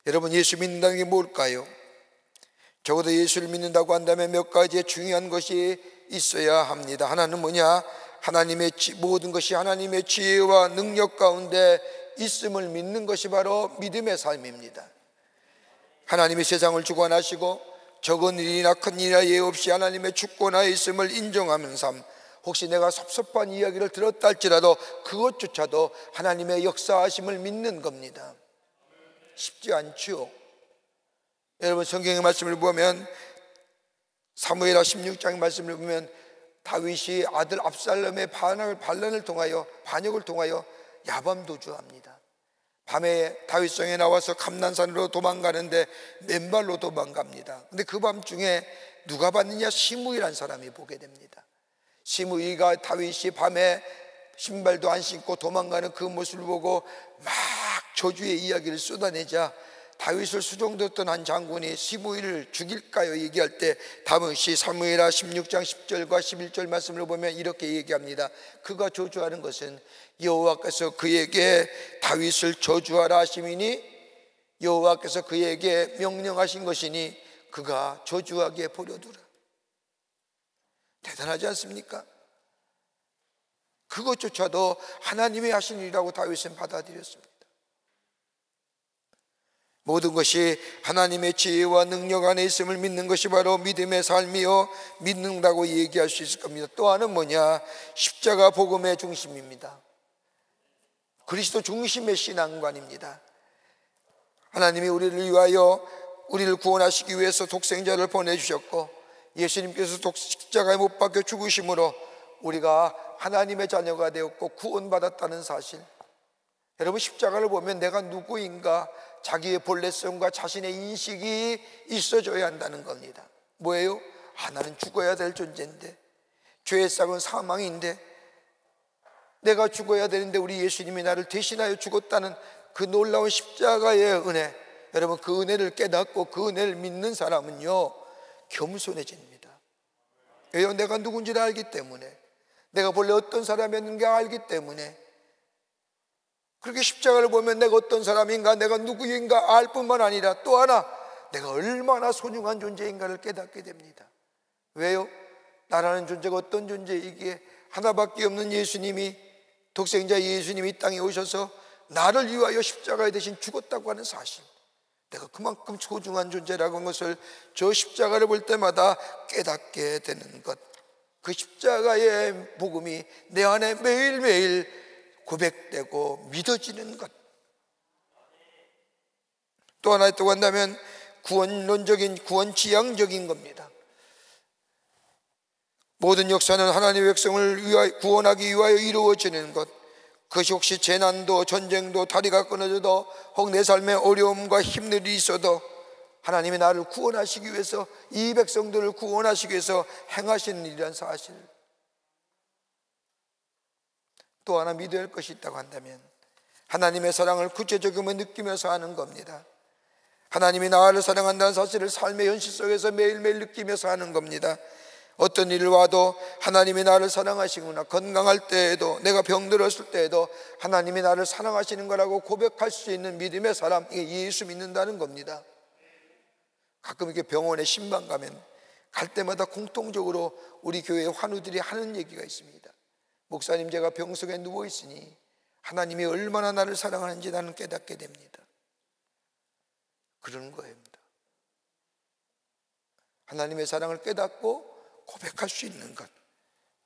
여러분 예수 믿는다는 게 뭘까요? 적어도 예수를 믿는다고 한다면 몇 가지의 중요한 것이 있어야 합니다. 하나는 뭐냐? 모든 것이 하나님의 지혜와 능력 가운데 있음을 믿는 것이 바로 믿음의 삶입니다. 하나님이 세상을 주관하시고 적은 일이나 큰 일이나 예외 없이 하나님의 주권하에 있음을 인정하는 삶. 혹시 내가 섭섭한 이야기를 들었다 할지라도 그것조차도 하나님의 역사하심을 믿는 겁니다. 쉽지 않죠. 여러분 성경의 말씀을 보면 사무엘하 16장 말씀을 보면 다윗이 아들 압살롬의 반역을 통하여 야밤도주합니다. 밤에 다윗성에 나와서 감난산으로 도망가는데 맨발로 도망갑니다. 근데 그 밤중에 누가 봤느냐? 시므이라는 사람이 보게 됩니다. 시므이가 다윗이 밤에 신발도 안 신고 도망가는 그 모습을 보고 막 저주의 이야기를 쏟아내자 다윗을 수종되었던 한 장군이 시므이를 죽일까요? 얘기할 때 다윗이 사무엘하 16장 10절과 11절 말씀을 보면 이렇게 얘기합니다. 그가 저주하는 것은 여호와께서 그에게 다윗을 저주하라 하심이니 여호와께서 그에게 명령하신 것이니 그가 저주하게 버려두라. 대단하지 않습니까? 그것조차도 하나님이 하신 일이라고 다윗은 받아들였습니다. 모든 것이 하나님의 지혜와 능력 안에 있음을 믿는 것이 바로 믿음의 삶이요 믿는다고 얘기할 수 있을 겁니다. 또 하나는 뭐냐? 십자가 복음의 중심입니다. 그리스도 중심의 신앙관입니다. 하나님이 우리를 위하여 우리를 구원하시기 위해서 독생자를 보내주셨고 예수님께서 십자가에 못 박혀 죽으심으로 우리가 하나님의 자녀가 되었고 구원받았다는 사실. 여러분, 십자가를 보면 내가 누구인가 자기의 본래성과 자신의 인식이 있어져야 한다는 겁니다. 뭐예요? 나는 죽어야 될 존재인데, 죄의 싹은 사망인데, 내가 죽어야 되는데 우리 예수님이 나를 대신하여 죽었다는 그 놀라운 십자가의 은혜. 여러분, 그 은혜를 깨닫고 그 은혜를 믿는 사람은요 겸손해집니다. 왜요? 내가 누군지를 알기 때문에, 내가 본래 어떤 사람이었는가 알기 때문에. 그렇게 십자가를 보면 내가 어떤 사람인가, 내가 누구인가 알 뿐만 아니라 또 하나 내가 얼마나 소중한 존재인가를 깨닫게 됩니다. 왜요? 나라는 존재가 어떤 존재이기에 하나밖에 없는 예수님이, 독생자 예수님이 이 땅에 오셔서 나를 위하여 십자가에 대신 죽었다고 하는 사실, 내가 그만큼 소중한 존재라고 하는 것을 저 십자가를 볼 때마다 깨닫게 되는 것. 그 십자가의 복음이 내 안에 매일매일 고백되고 믿어지는 것. 또 하나 있다고 한다면 구원론적인, 구원지향적인 겁니다. 모든 역사는 하나님의 백성을 위하여, 구원하기 위하여 이루어지는 것. 그것이 혹시 재난도 전쟁도 다리가 끊어져도 혹 내 삶에 어려움과 힘들이 있어도 하나님이 나를 구원하시기 위해서, 이 백성들을 구원하시기 위해서 행하시는 일이란 사실. 또 하나 믿어야 할 것이 있다고 한다면 하나님의 사랑을 구체적으로 느끼면서 하는 겁니다. 하나님이 나를 사랑한다는 사실을 삶의 현실 속에서 매일매일 느끼면서 하는 겁니다. 어떤 일을 와도 하나님이 나를 사랑하시구나, 건강할 때에도, 내가 병들었을 때에도 하나님이 나를 사랑하시는 거라고 고백할 수 있는 믿음의 사람, 이게 예수 믿는다는 겁니다. 가끔 이렇게 병원에 신방 가면 갈 때마다 공통적으로 우리 교회 환우들이 하는 얘기가 있습니다. 목사님, 제가 병석에 누워있으니 하나님이 얼마나 나를 사랑하는지 나는 깨닫게 됩니다. 그러는 거입니다. 하나님의 사랑을 깨닫고 고백할 수 있는 것.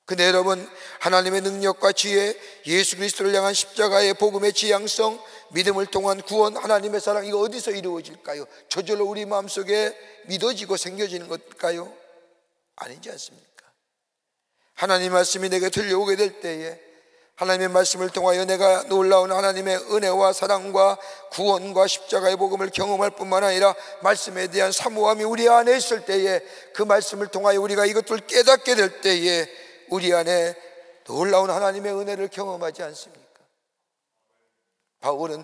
근데 여러분, 하나님의 능력과 지혜, 예수 그리스도를 향한 십자가의 복음의 지향성, 믿음을 통한 구원, 하나님의 사랑, 이거 어디서 이루어질까요? 저절로 우리 마음속에 믿어지고 생겨지는 것일까요? 아니지 않습니까? 하나님의 말씀이 내게 들려오게 될 때에 하나님의 말씀을 통하여 내가 놀라운 하나님의 은혜와 사랑과 구원과 십자가의 복음을 경험할 뿐만 아니라 말씀에 대한 사모함이 우리 안에 있을 때에, 그 말씀을 통하여 우리가 이것들을 깨닫게 될 때에 우리 안에 놀라운 하나님의 은혜를 경험하지 않습니까? 바울은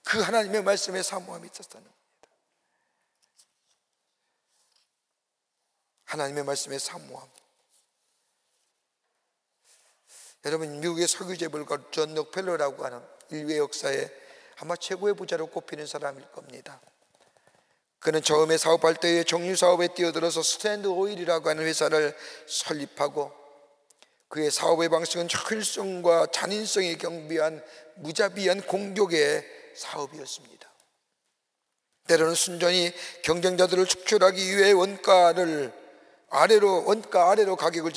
그 하나님의 말씀에 사모함이 있었다는 겁니다. 하나님의 말씀에 사모함. 여러분, 미국의 석유 재벌가 존 록펠러라고 하는 인류의 역사에 아마 최고의 부자로 꼽히는 사람일 겁니다. 그는 처음에 사업할 때에 정유 사업에 뛰어들어서 스탠드 오일이라고 하는 회사를 설립하고, 그의 사업의 방식은 효율성과 잔인성이 경비한 무자비한 공격의 사업이었습니다. 때로는 순전히 경쟁자들을 축출하기 위해 원가 아래로 가격을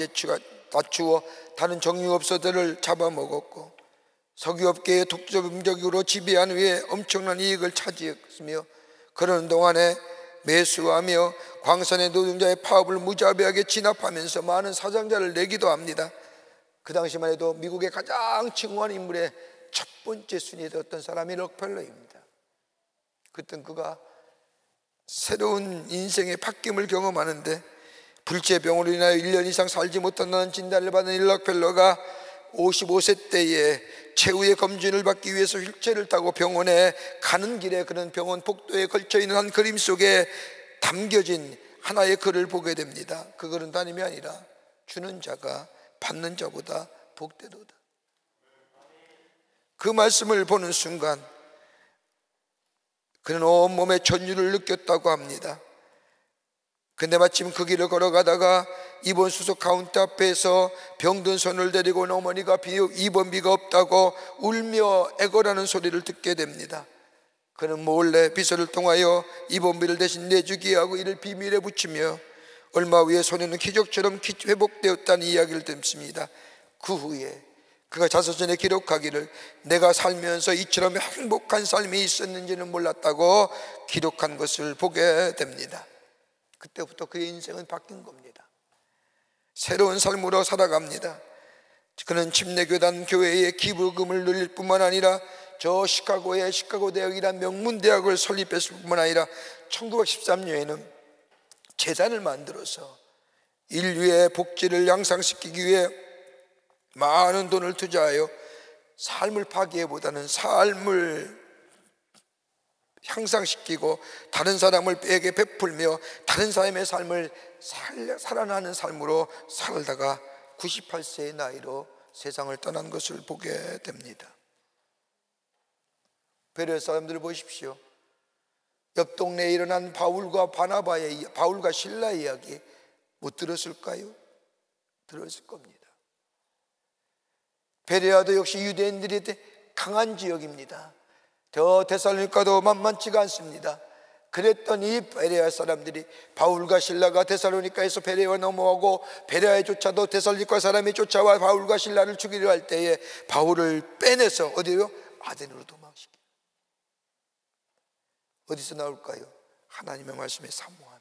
낮추어 다른 정유업소들을 잡아먹었고, 석유업계의 독점적으로 지배한 후에 엄청난 이익을 차지했으며, 그러는 동안에 매수하며 광산의 노동자의 파업을 무자비하게 진압하면서 많은 사상자를 내기도 합니다. 그 당시만 해도 미국의 가장 층호한 인물의 첫 번째 순위에 들었던 사람이 록펠러입니다. 그땐 그가 새로운 인생의 바뀜을 경험하는데, 불치병으로 인하여 1년 이상 살지 못한다는 진단을 받은 록펠러가 55세 때에 최후의 검진을 받기 위해서 휠체어를 타고 병원에 가는 길에 그런 병원 복도에 걸쳐있는 한 그림 속에 담겨진 하나의 글을 보게 됩니다. 그 글은 다름이 아니라 주는 자가 받는 자보다 복되도다. 그 말씀을 보는 순간 그는 온몸에 전율을 느꼈다고 합니다. 근데 마침 그 길을 걸어가다가 입원 수속 카운터 앞에서 병든 손을 데리고 온 어머니가 입원비가 없다고 울며 애걸하는 소리를 듣게 됩니다. 그는 몰래 비서를 통하여 입원비를 대신 내주기 하고 이를 비밀에 붙이며 얼마 후에 소녀는 기적처럼 회복되었다는 이야기를 듣습니다. 그 후에 그가 자서전에 기록하기를 내가 살면서 이처럼 행복한 삶이 있었는지는 몰랐다고 기록한 것을 보게 됩니다. 그때부터 그의 인생은 바뀐 겁니다. 새로운 삶으로 살아갑니다. 그는 침례교단 교회의 기부금을 늘릴 뿐만 아니라 저 시카고의 시카고 대학이란 명문 대학을 설립했을 뿐만 아니라 1913년에는 재단을 만들어서 인류의 복지를 향상시키기 위해 많은 돈을 투자하여 삶을 파괴보다는 삶을 향상시키고 다른 사람에게 베풀며 다른 사람의 삶을 살아나는 삶으로 살다가 98세의 나이로 세상을 떠난 것을 보게 됩니다. 베레아 사람들을 보십시오. 옆 동네에 일어난 바울과 실라의 이야기 못 들었을까요? 들었을 겁니다. 베레아도 역시 유대인들이 강한 지역입니다. 저 데살로니가도 만만치가 않습니다. 그랬던 이 베레아 사람들이 바울과 실라가 데살로니가에서 베레아 넘어오고 베레아에 쫓아도 데살로니가 사람이 쫓아와 바울과 실라를 죽이려 할 때에 바울을 빼내서 어디요? 아덴으로 도망시켜요. 어디서 나올까요? 하나님의 말씀의 사모함.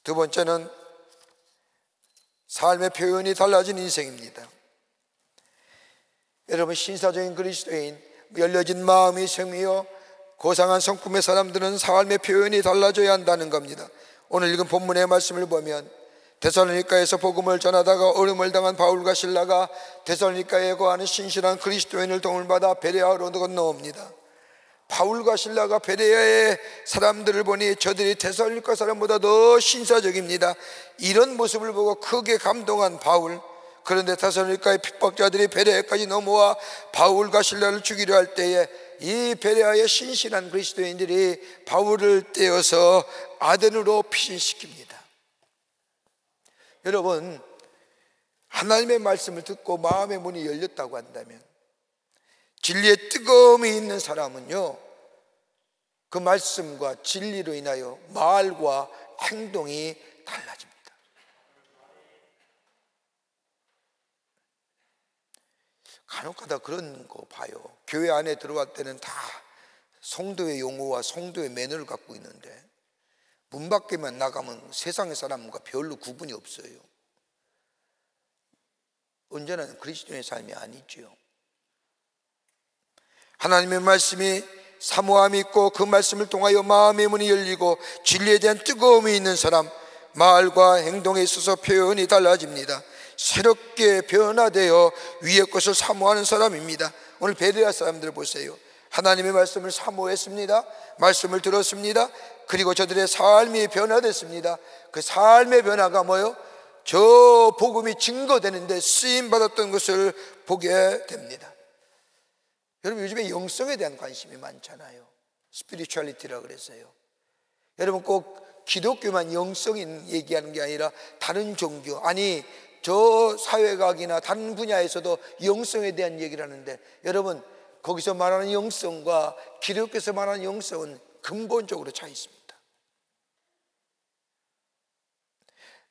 두 번째는 삶의 표현이 달라진 인생입니다. 여러분, 신사적인 그리스도인, 열려진 마음이 생이요 고상한 성품의 사람들은 삶의 표현이 달라져야 한다는 겁니다. 오늘 읽은 본문의 말씀을 보면 데살로니가에서 복음을 전하다가 어려움을 당한 바울과 실라가 데살로니가에 거하는 신실한 그리스도인을 도움을 받아 베레아로 건너옵니다. 바울과 실라가 베레아의 사람들을 보니 저들이 데살로니가 사람보다 더 신사적입니다. 이런 모습을 보고 크게 감동한 바울. 그런데 데살로니가의 핍박자들이 베레아까지 넘어와 바울과 실라를 죽이려 할 때에 이 베레아의 신실한 그리스도인들이 바울을 떼어서 아덴으로 피신시킵니다. 여러분, 하나님의 말씀을 듣고 마음의 문이 열렸다고 한다면 진리의 뜨거움이 있는 사람은요, 그 말씀과 진리로 인하여 말과 행동이 달라집니다. 간혹가다 그런 거 봐요. 교회 안에 들어갈 때는 다 성도의 용어와 성도의 매너를 갖고 있는데 문 밖에만 나가면 세상의 사람과 별로 구분이 없어요. 온전한 그리스도인의 삶이 아니죠. 하나님의 말씀이 사모함이 있고 그 말씀을 통하여 마음의 문이 열리고 진리에 대한 뜨거움이 있는 사람, 말과 행동에 있어서 표현이 달라집니다. 새롭게 변화되어 위의 것을 사모하는 사람입니다. 오늘 베레아 사람들 보세요. 하나님의 말씀을 사모했습니다. 말씀을 들었습니다. 그리고 저들의 삶이 변화됐습니다. 그 삶의 변화가 뭐요? 저 복음이 증거되는데 쓰임받았던 것을 보게 됩니다. 여러분, 요즘에 영성에 대한 관심이 많잖아요. 스피리추얼리티라고 그랬어요. 여러분, 꼭 기독교만 영성 얘기하는 게 아니라 다른 종교, 아니 저 사회학이나 다른 분야에서도 영성에 대한 얘기를 하는데, 여러분, 거기서 말하는 영성과 기독교에서 말하는 영성은 근본적으로 차이 있습니다.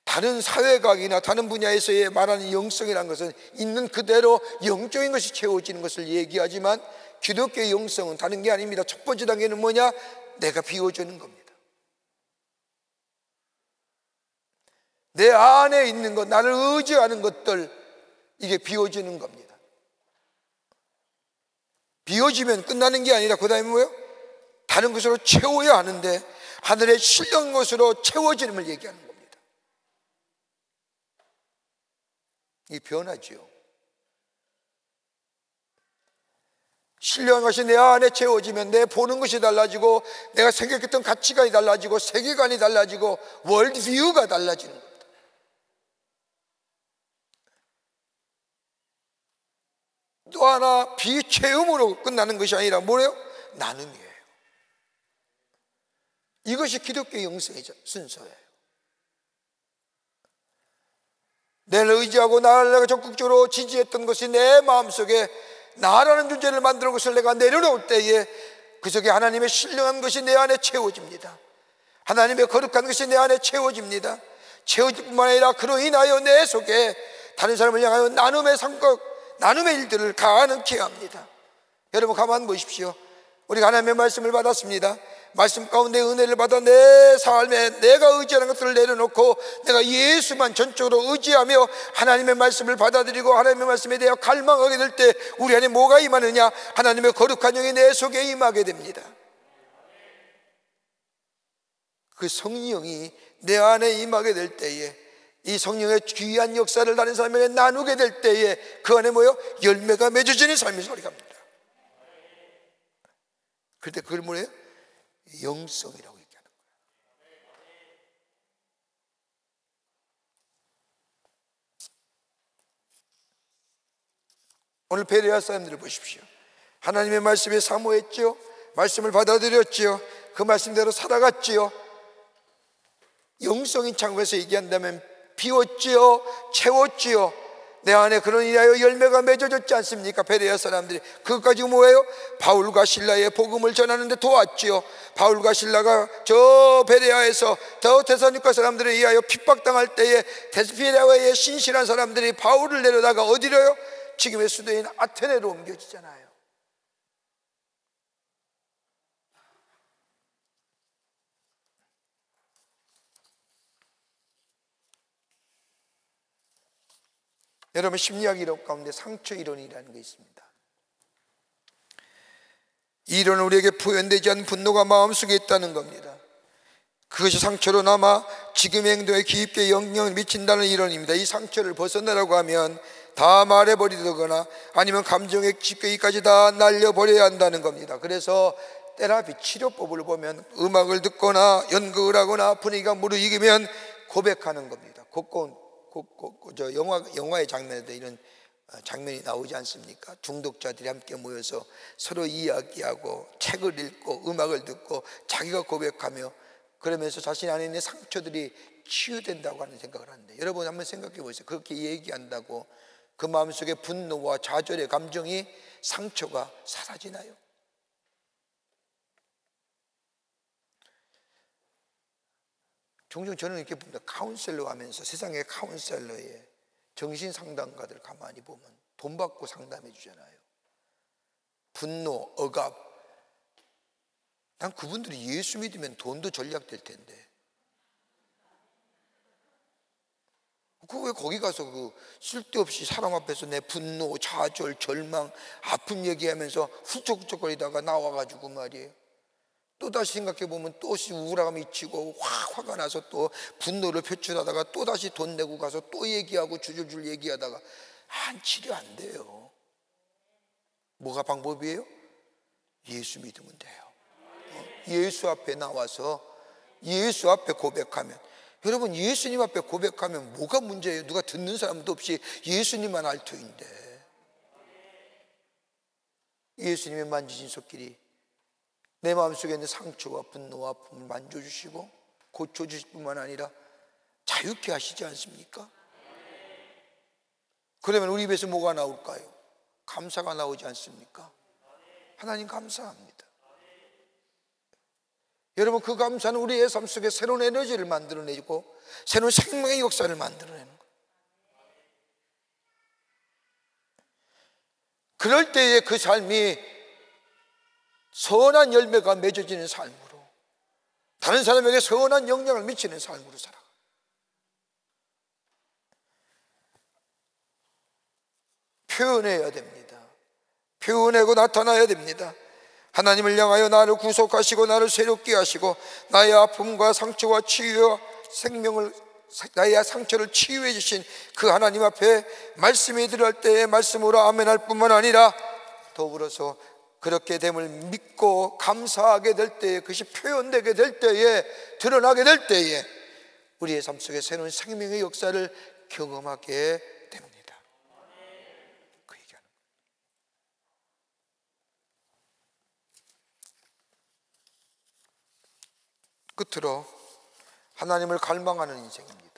다른 사회학이나 다른 분야에서의 말하는 영성이라는 것은 있는 그대로 영적인 것이 채워지는 것을 얘기하지만 기독교의 영성은 다른 게 아닙니다. 첫 번째 단계는 뭐냐? 내가 비워주는 겁니다. 내 안에 있는 것, 나를 의지하는 것들, 이게 비워지는 겁니다. 비워지면 끝나는 게 아니라 그 다음에 뭐예요? 다른 것으로 채워야 하는데, 하늘의 신령한 것으로 채워지는 걸 얘기하는 겁니다. 이 변화지요. 신령한 것이 내 안에 채워지면 내 보는 것이 달라지고, 내가 생각했던 가치관이 달라지고, 세계관이 달라지고, 월드뷰가 달라지는 겁니다. 또 하나, 비체험으로 끝나는 것이 아니라 뭐예요? 나눔이에요. 이것이 기독교의 영성의 순서예요. 내를 의지하고 나를 내가 적극적으로 지지했던 것이 내 마음속에 나라는 존재를 만드는 것을 내가 내려놓을 때에 그 속에 하나님의 신령한 것이 내 안에 채워집니다. 하나님의 거룩한 것이 내 안에 채워집니다. 채워질 뿐만 아니라 그로 인하여 내 속에 다른 사람을 향하여 나눔의 성격, 나눔의 일들을 가능케 합니다. 여러분 가만 보십시오. 우리가 하나님의 말씀을 받았습니다. 말씀 가운데 은혜를 받아 내 삶에 내가 의지하는 것들을 내려놓고 내가 예수만 전적으로 의지하며 하나님의 말씀을 받아들이고 하나님의 말씀에 대해 갈망하게 될 때 우리 안에 뭐가 임하느냐? 하나님의 거룩한 영이 내 속에 임하게 됩니다. 그 성령이 내 안에 임하게 될 때에 이 성령의 귀한 역사를 다른 사람에게 나누게 될 때에 그 안에 뭐요? 열매가 맺어지는 삶이 소리 갑니다. 그때 그걸 뭐예요? 영성이라고 얘기하는 거예요. 오늘 베레아 사람들을 보십시오. 하나님의 말씀에 사모했지요. 말씀을 받아들였지요. 그 말씀대로 살아갔지요. 영성인 창고에서 얘기한다면 비웠지요, 채웠지요. 내 안에 그런 일하여 열매가 맺어졌지 않습니까? 베레아 사람들이 그것까지 뭐예요? 바울과 실라의 복음을 전하는데 도왔지요. 바울과 실라가 저 베레아에서 저 데살로니가 사람들에 의하여 핍박당할 때에 데스피라와의 신실한 사람들이 바울을 내려다가 어디로요? 지금의 수도인 아테네로 옮겨지잖아요. 여러분 심리학 이론 가운데 상처 이론이라는 게 있습니다. 이 이론은 우리에게 표현되지 않은 분노가 마음속에 있다는 겁니다. 그것이 상처로 남아 지금의 행동에 깊게 영향을 미친다는 이론입니다. 이 상처를 벗어내라고 하면 다 말해버리거나 아니면 감정의 집계기까지 다 날려버려야 한다는 겁니다. 그래서 테라피 치료법을 보면 음악을 듣거나 연극을 하거나 분위기가 무르익으면 고백하는 겁니다. 저 영화의 장면에도 이런 장면이 나오지 않습니까? 중독자들이 함께 모여서 서로 이야기하고 책을 읽고 음악을 듣고 자기가 고백하며 그러면서 자신 안에 있는 상처들이 치유된다고 하는 생각을 하는데, 여러분 한번 생각해 보세요. 그렇게 얘기한다고 그 마음속에 분노와 좌절의 감정이, 상처가 사라지나요? 종종 저는 이렇게 봅니다. 카운셀러 하면서 세상의 카운셀러의 정신상담가들 가만히 보면 돈 받고 상담해 주잖아요. 분노, 억압. 난 그분들이 예수 믿으면 돈도 전략될 텐데 그 왜 거기 가서 그 쓸데없이 사람 앞에서 내 분노, 좌절, 절망, 아픔 얘기하면서 훌쩍훌쩍거리다가 나와가지고 말이에요. 또다시 생각해보면 또 우울함이 미치고 화가 나서 또 분노를 표출하다가 또다시 돈 내고 가서 또 얘기하고 줄줄줄 얘기하다가 치료 안 돼요. 뭐가 방법이에요? 예수 믿으면 돼요. 예수 앞에 나와서 예수 앞에 고백하면, 여러분 예수님 앞에 고백하면 뭐가 문제예요? 누가 듣는 사람도 없이 예수님만 알 터인데 예수님의 만지신 손길이 내 마음속에 있는 상처와 분노와 아픔을 만져주시고 고쳐주실 뿐만 아니라 자유케 하시지 않습니까? 그러면 우리 입에서 뭐가 나올까요? 감사가 나오지 않습니까? 하나님 감사합니다. 여러분 그 감사는 우리의 삶 속에 새로운 에너지를 만들어내고 새로운 생명의 역사를 만들어내는 거예요. 그럴 때에 그 삶이 선한 열매가 맺어지는 삶으로, 다른 사람에게 선한 영향을 미치는 삶으로 살아가요. 표현해야 됩니다. 표현하고 나타나야 됩니다. 하나님을 향하여 나를 구속하시고 나를 새롭게 하시고 나의 아픔과 상처와 치유와 생명을, 나의 상처를 치유해 주신 그 하나님 앞에 말씀이 들어갈 때에 말씀으로 아멘할 뿐만 아니라 더불어서 그렇게 됨을 믿고 감사하게 될 때에, 그것이 표현되게 될 때에, 드러나게 될 때에 우리의 삶 속에 새로운 생명의 역사를 경험하게 됩니다. 그 얘기하는 거예요. 끝으로 하나님을 갈망하는 인생입니다.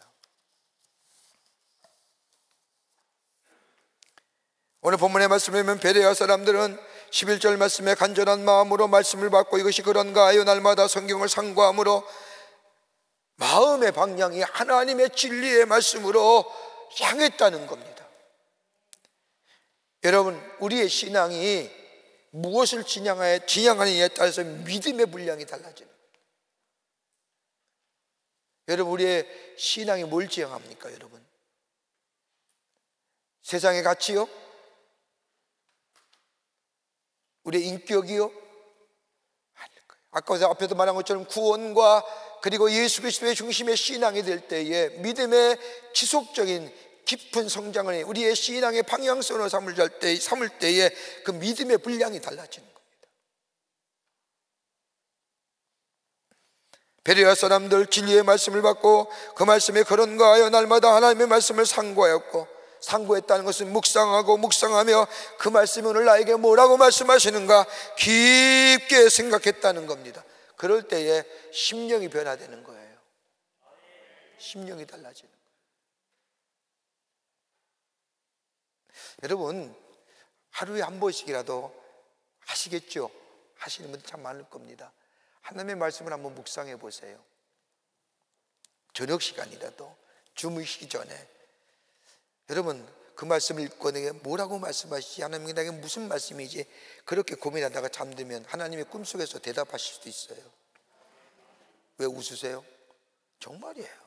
오늘 본문의 말씀을 보면 베레아 사람들은 11절 말씀에 간절한 마음으로 말씀을 받고 이것이 그런가 하여 날마다 성경을 상고함으로 마음의 방향이 하나님의 진리의 말씀으로 향했다는 겁니다. 여러분, 우리의 신앙이 무엇을 지향하느냐에 따라서 믿음의 분량이 달라지는 겁니다. 여러분, 우리의 신앙이 뭘 지향합니까? 여러분, 세상의 가치요? 우리의 인격이요? 아닐 거예요. 아까 앞에도 말한 것처럼 구원과 그리고 예수 그리스도의 중심의 신앙이 될 때에 믿음의 지속적인 깊은 성장을 우리의 신앙의 방향성으로 삼을 때에 그 믿음의 분량이 달라지는 겁니다. 베레아 사람들 진리의 말씀을 받고 그 말씀에 그런가 하여 날마다 하나님의 말씀을 상고하였고, 상고했다는 것은 묵상하며 그 말씀이 오늘 나에게 뭐라고 말씀하시는가 깊게 생각했다는 겁니다. 그럴 때에 심령이 변화되는 거예요. 심령이 달라지는 거예요. 여러분, 하루에 한 번씩이라도 하시겠죠? 하시는 분들 참 많을 겁니다. 하나님의 말씀을 한번 묵상해 보세요. 저녁 시간이라도 주무시기 전에 여러분, 그 말씀을 읽고 내게 뭐라고 말씀하시지, 하나님이 나에게 무슨 말씀이지, 그렇게 고민하다가 잠들면 하나님의 꿈속에서 대답하실 수도 있어요. 왜 웃으세요? 정말이에요.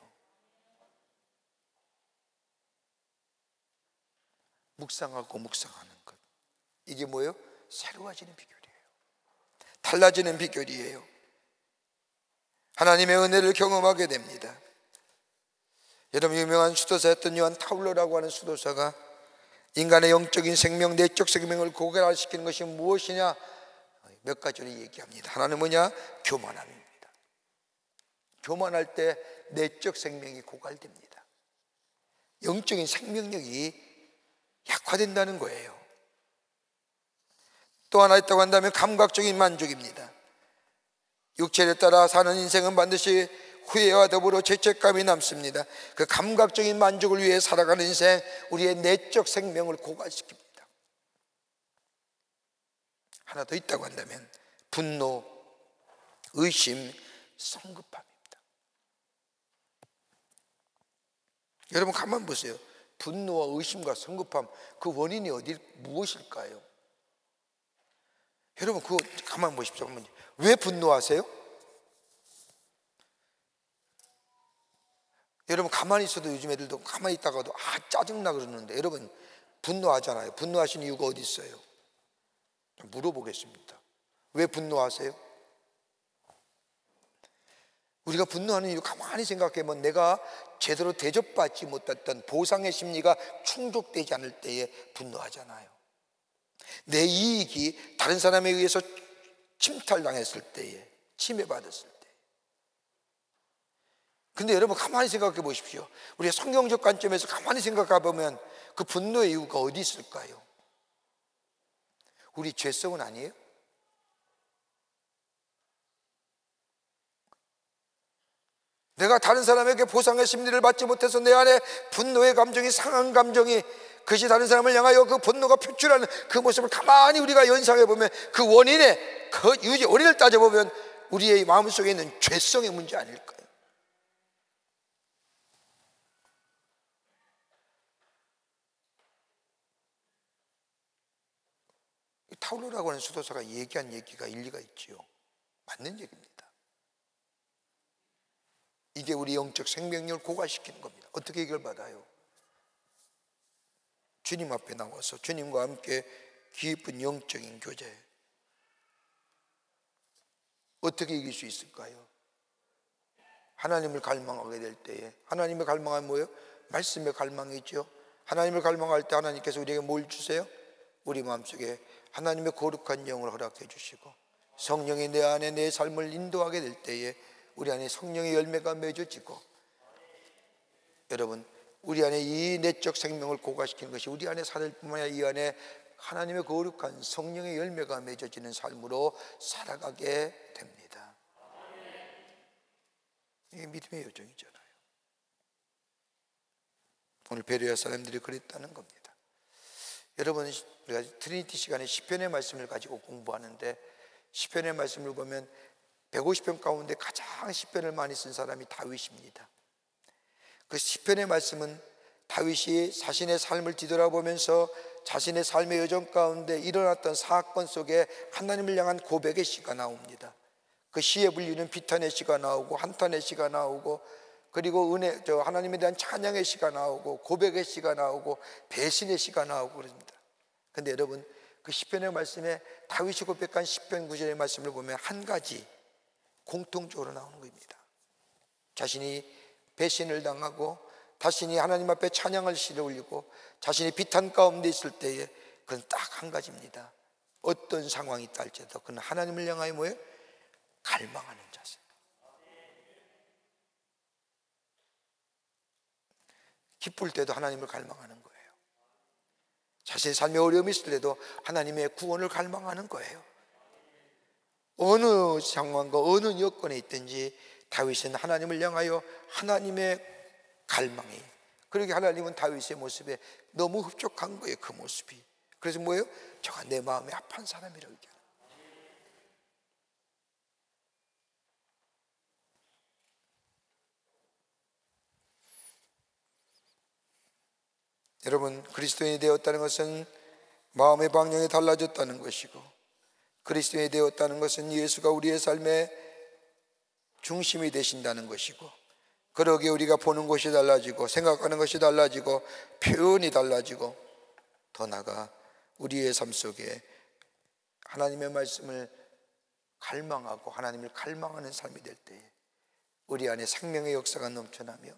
묵상하고 묵상하는 것, 이게 뭐예요? 새로워지는 비결이에요. 달라지는 비결이에요. 하나님의 은혜를 경험하게 됩니다. 여러분, 유명한 수도사였던 요한 타울러라고 하는 수도사가 인간의 영적인 생명, 내적 생명을 고갈시키는 것이 무엇이냐, 몇 가지를 얘기합니다. 하나는 뭐냐? 교만함입니다. 교만할 때 내적 생명이 고갈됩니다. 영적인 생명력이 약화된다는 거예요. 또 하나 있다고 한다면 감각적인 만족입니다. 육체를 따라 사는 인생은 반드시 후회와 더불어 죄책감이 남습니다. 그 감각적인 만족을 위해 살아가는 인생, 우리의 내적 생명을 고갈시킵니다. 하나 더 있다고 한다면 분노, 의심, 성급함입니다. 여러분, 가만 보세요. 분노와 의심과 성급함, 그 원인이 무엇일까요? 여러분, 그거 가만 보십시오. 왜 분노하세요? 여러분, 가만히 있어도 요즘 애들도 가만히 있다가도 짜증나 그러는데, 여러분 분노하잖아요. 분노하신 이유가 어디 있어요? 물어보겠습니다. 왜 분노하세요? 우리가 분노하는 이유 가만히 생각해보면 내가 제대로 대접받지 못했던 보상의 심리가 충족되지 않을 때에 분노하잖아요. 내 이익이 다른 사람에 의해서 침탈당했을 때에, 침해받았을 때. 근데 여러분, 가만히 생각해 보십시오. 우리가 성경적 관점에서 가만히 생각해 보면 그 분노의 이유가 어디 있을까요? 우리 죄성은 아니에요? 내가 다른 사람에게 보상의 심리를 받지 못해서 내 안에 분노의 감정이, 상한 감정이, 그것이 다른 사람을 향하여 그 분노가 표출하는 그 모습을 가만히 우리가 연상해 보면 그 원인의 그 원인을 따져보면 우리의 마음속에 있는 죄성의 문제 아닐까요? 타울러라고 하는 수도사가 얘기한 얘기가 일리가 있지요. 맞는 얘기입니다. 이게 우리 영적 생명력을 고갈시키는 겁니다. 어떻게 해결받아요? 주님 앞에 나와서 주님과 함께 깊은 영적인 교제, 어떻게 이길 수 있을까요? 하나님을 갈망하게 될 때에, 하나님을 갈망하면 뭐예요? 말씀에 갈망이죠. 하나님을 갈망할 때 하나님께서 우리에게 뭘 주세요? 우리 마음속에 하나님의 거룩한 영을 허락해 주시고 성령이 내 안에 내 삶을 인도하게 될 때에 우리 안에 성령의 열매가 맺어지고, 여러분, 우리 안에 이 내적 생명을 고갈시키는 것이 우리 안에 살을 뿐만 아니라 이 안에 하나님의 거룩한 성령의 열매가 맺어지는 삶으로 살아가게 됩니다. 이게 믿음의 요정이잖아요. 오늘 베레아 사람들이 그랬다는 겁니다. 여러분, 우리가 트리니티 시간에 시편의 말씀을 가지고 공부하는데, 시편의 말씀을 보면 150편 가운데 가장 시편을 많이 쓴 사람이 다윗입니다. 그 시편의 말씀은 다윗이 자신의 삶을 뒤돌아보면서 자신의 삶의 여정 가운데 일어났던 사건 속에 하나님을 향한 고백의 시가 나옵니다. 그 시에 불리는 비탄의 시가 나오고 한탄의 시가 나오고, 그리고 하나님에 대한 찬양의 시가 나오고, 고백의 시가 나오고, 배신의 시가 나오고 그럽니다. 그런데 여러분, 그 시편의 말씀에 다윗이 고백한 시편 9절의 말씀을 보면 한 가지 공통적으로 나오는 겁니다. 자신이 배신을 당하고 자신이 하나님 앞에 찬양을 시를 올리고 자신이 비탄 가운데 있을 때에 그건 딱 한 가지입니다. 어떤 상황이 있다 할지라도 그는 하나님을 향하여 뭐예요? 갈망하는 자세. 기쁠 때도 하나님을 갈망하는 거예요. 자신의 삶에 어려움이 있을 때도 하나님의 구원을 갈망하는 거예요. 어느 상황과 어느 여건에 있든지 다윗은 하나님을 향하여 하나님의 갈망이, 그러게 하나님은 다윗의 모습에 너무 흡족한 거예요. 그 모습이. 그래서 뭐예요? 저가 내 마음에 합한 사람이라고 얘기해요. 여러분, 그리스도인이 되었다는 것은 마음의 방향이 달라졌다는 것이고, 그리스도인이 되었다는 것은 예수가 우리의 삶의 중심이 되신다는 것이고, 그러기에 우리가 보는 것이 달라지고 생각하는 것이 달라지고 표현이 달라지고, 더 나아가 우리의 삶 속에 하나님의 말씀을 갈망하고 하나님을 갈망하는 삶이 될 때 우리 안에 생명의 역사가 넘쳐나며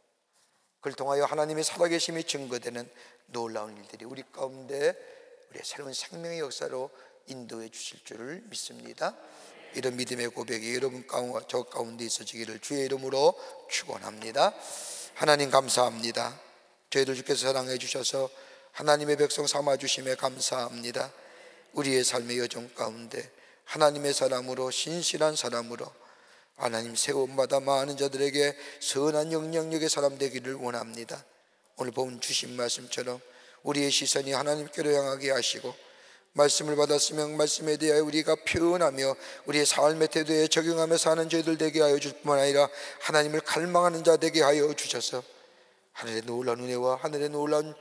그걸 통하여 하나님의 살아계심이 증거되는 놀라운 일들이 우리 가운데 우리의 새로운 생명의 역사로 인도해 주실 줄을 믿습니다. 이런 믿음의 고백이 여러분 가운데, 저 가운데 있어지기를 주의 이름으로 축원합니다. 하나님 감사합니다. 저희들 주께서 사랑해 주셔서 하나님의 백성 삼아 주심에 감사합니다. 우리의 삶의 여정 가운데 하나님의 사람으로, 신실한 사람으로 하나님 세움받아 많은 자들에게 선한 영향력의 사람 되기를 원합니다. 오늘 본 주신 말씀처럼 우리의 시선이 하나님께로 향하게 하시고, 말씀을 받았으면 말씀에 대하여 우리가 표현하며 우리의 삶의 태도에 적용하며 사는 저희들 되게 하여 줄 뿐만 아니라 하나님을 갈망하는 자 되게 하여 주셔서 하늘의 놀라운 은혜와 하늘의 놀라운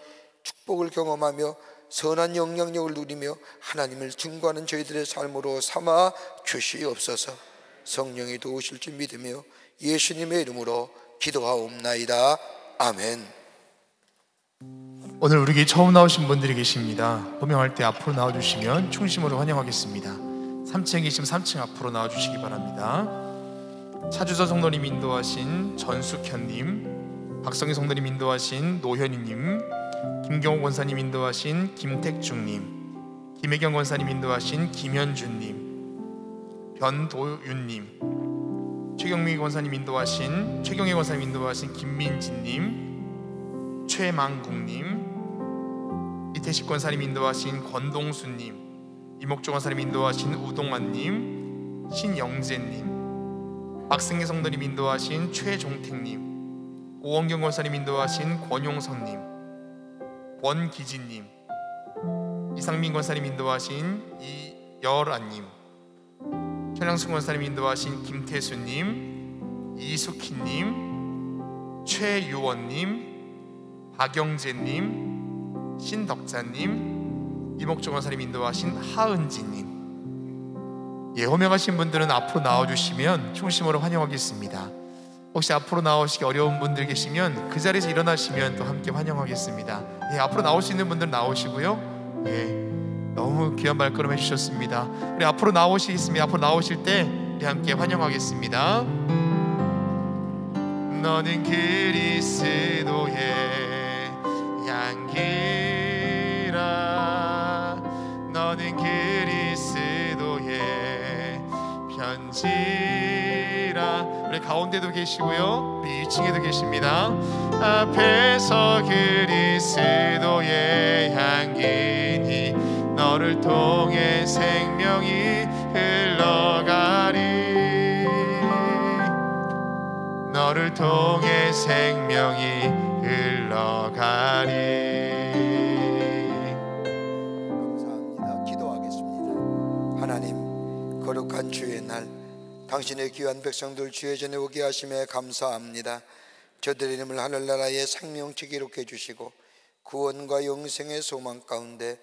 축복을 경험하며 선한 영향력을 누리며 하나님을 증거하는 저희들의 삶으로 삼아 주시옵소서. 성령이 도우실 줄 믿으며 예수님의 이름으로 기도하옵나이다. 아멘. 오늘 우리에게 처음 나오신 분들이 계십니다. 호명할 때 앞으로 나와주시면 충심으로 환영하겠습니다. 3층에 계시면 3층 앞으로 나와주시기 바랍니다. 차주서 성도님 인도하신 전숙현님, 박성희 성도님 인도하신 노현희님, 김경호 권사님 인도하신 김택중님, 김혜경 권사님 인도하신 김현준님, 변도윤님, 최경미 권사님 인도하신 최경혜 권사님 인도하신 김민진님, 최망국님, 이태식 권사님 인도하신 권동수님, 이목조 권사님 인도하신 우동환님, 신영재님, 박승희 성도님 인도하신 최종택님, 오원경 권사님 인도하신 권용선님, 권기진님, 이상민 권사님 인도하신 이열아님, 현양순 권사님 인도하신 김태수님, 이숙희님, 최유원님, 박영재님, 신덕자님, 이목조 권사님 인도하신 하은지님. 호명하신 분들은 앞으로 나와주시면 충심으로 환영하겠습니다. 혹시 앞으로 나오시기 어려운 분들 계시면 그 자리에서 일어나시면 또 함께 환영하겠습니다. 앞으로 나올 수 있는 분들은 나오시고요. 너무 귀한 발걸음 해주셨습니다. 우리 앞으로 나오시겠습니다. 앞으로 나오실 때 우리 함께 환영하겠습니다. 너는 그리스도의 향기라. 너는 그리스도의 편지라. 우리 가운데도 계시고요, 우리 2층에도 계십니다. 앞에서 그리스도의 향기니 너를 통해 생명이 흘러가리. 너를 통해 생명이 흘러가리. 감사합니다. 기도하겠습니다. 하나님, 거룩한 주의 날 당신의 귀한 백성들 주의 전에 오게 하심에 감사합니다. 저들의 이름을 하늘나라의 생명책 기록해 주시고 구원과 영생의 소망 가운데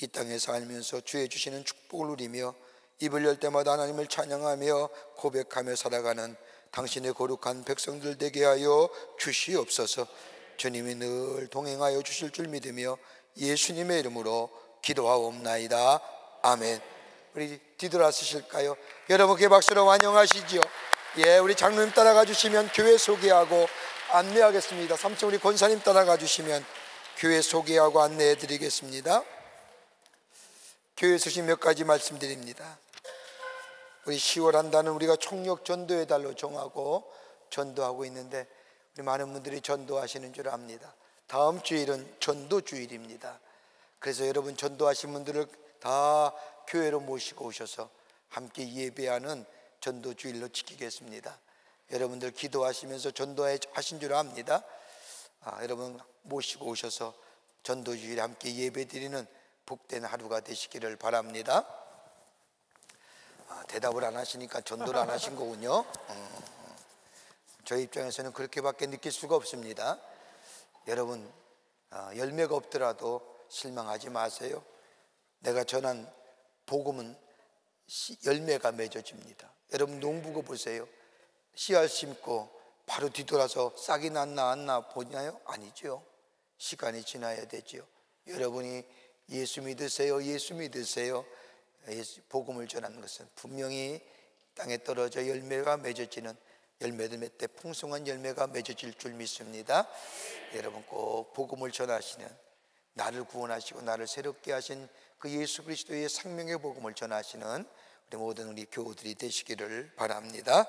이 땅에 살면서 주의 주시는 축복을 누리며 입을 열 때마다 하나님을 찬양하며 고백하며 살아가는 당신의 거룩한 백성들 되게 하여 주시옵소서. 주님이 늘 동행하여 주실 줄 믿으며 예수님의 이름으로 기도하옵나이다. 아멘. 우리 뒤돌아서실까요? 여러분께 박수로 환영하시지요. 예, 우리 장로님 따라가 주시면 교회 소개하고 안내하겠습니다. 3층 우리 권사님 따라가 주시면 교회 소개하고 안내해 드리겠습니다. 교회 소식 몇 가지 말씀드립니다. 우리 10월 한 달은 우리가 총력 전도의 달로 정하고 전도하고 있는데 우리 많은 분들이 전도하시는 줄 압니다. 다음 주일은 전도주일입니다. 그래서 여러분 전도하신 분들을 다 교회로 모시고 오셔서 함께 예배하는 전도주일로 지키겠습니다. 여러분들 기도하시면서 전도하신 줄 압니다. 여러분 모시고 오셔서 전도주일에 함께 예배드리는 복된 하루가 되시기를 바랍니다. 대답을 안 하시니까 전도를 안 하신 거군요. 저희 입장에서는 그렇게밖에 느낄 수가 없습니다. 여러분, 열매가 없더라도 실망하지 마세요. 내가 전한 복음은 열매가 맺어집니다. 여러분 농부고 보세요. 씨알 심고 바로 뒤돌아서 싹이 났나 안 나 보냐요? 아니죠. 시간이 지나야 되죠. 여러분이 예수 믿으세요. 예수 믿으세요. 복음을 전하는 것은 분명히 땅에 떨어져 열매가 맺어지는, 열매들 맺되 풍성한 열매가 맺어질 줄 믿습니다. 여러분 꼭 복음을 전하시는, 나를 구원하시고 나를 새롭게 하신 그 예수 그리스도의 생명의 복음을 전하시는 우리 모든 우리 교우들이 되시기를 바랍니다.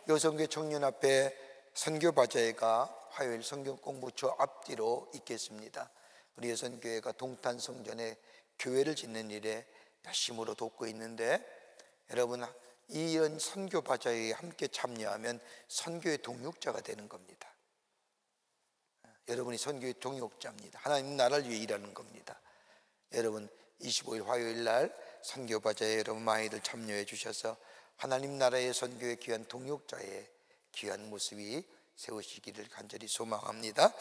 여성교회 청년앞에 선교바자회가 화요일 성경 공부처 앞뒤로 있겠습니다. 우리 여성교회가 동탄 성전에 교회를 짓는 일에 열심으로 돕고 있는데, 여러분 이런 선교바자회에 함께 참여하면 선교의 동역자가 되는 겁니다. 여러분이 선교의 동역자입니다. 하나님 나라를 위해 일하는 겁니다. 여러분 25일 화요일 날 선교바자회에 여러분 많이들 참여해 주셔서 하나님 나라의 선교의 귀한 동역자의 귀한 모습이 세우시기를 간절히 소망합니다.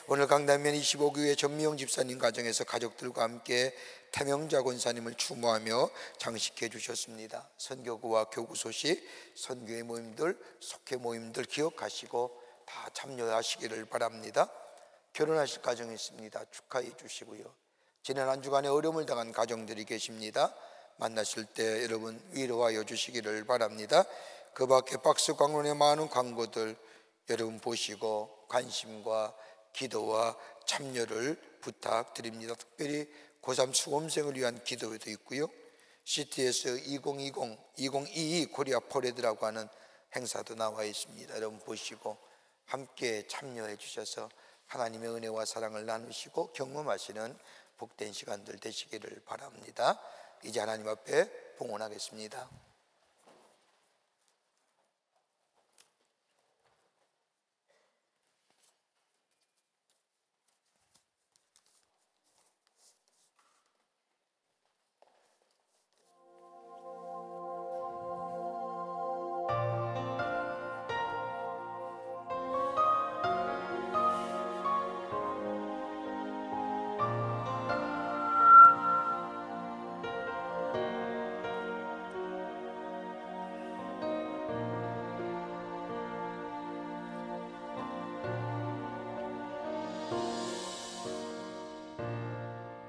오늘 강단면 25교회 전미영 집사님 가정에서 가족들과 함께 태명자 권사님을 추모하며 장식해 주셨습니다. 선교구와 교구 소식, 선교의 모임들, 속회 모임들 기억하시고 다 참여하시기를 바랍니다. 결혼하실 가정이 있습니다. 축하해 주시고요. 지난 한 주간에 어려움을 당한 가정들이 계십니다. 만나실 때 여러분 위로하여 주시기를 바랍니다. 그 밖에 박스 광론의 많은 광고들 여러분 보시고 관심과 기도와 참여를 부탁드립니다. 특별히 고3 수험생을 위한 기도회도 있고요. CTS 2022 코리아 포레드라고 하는 행사도 나와 있습니다. 여러분 보시고 함께 참여해 주셔서 하나님의 은혜와 사랑을 나누시고 경험하시는 복된 시간들 되시기를 바랍니다. 이제 하나님 앞에 봉헌하겠습니다.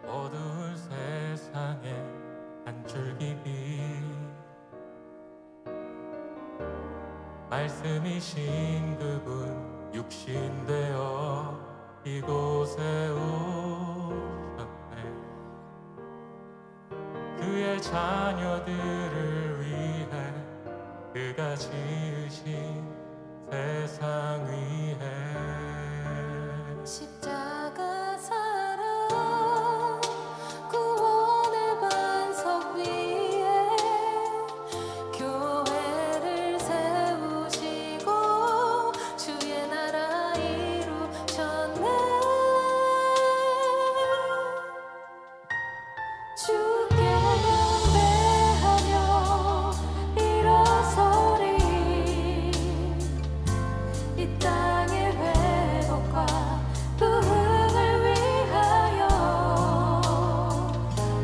어두운 세상에 한 줄기 빛 말씀이신 그분 육신 되어 이곳에 오셨네. 그의 자녀들을 위해 그가 지으신 세상 위에 십자가 사랑 구원의 반석 위에 교회를 세우시고 주의 나라 이루셨네. 주께 경배하며 일어서리. 이 땅의 회복과 부흥을 위하여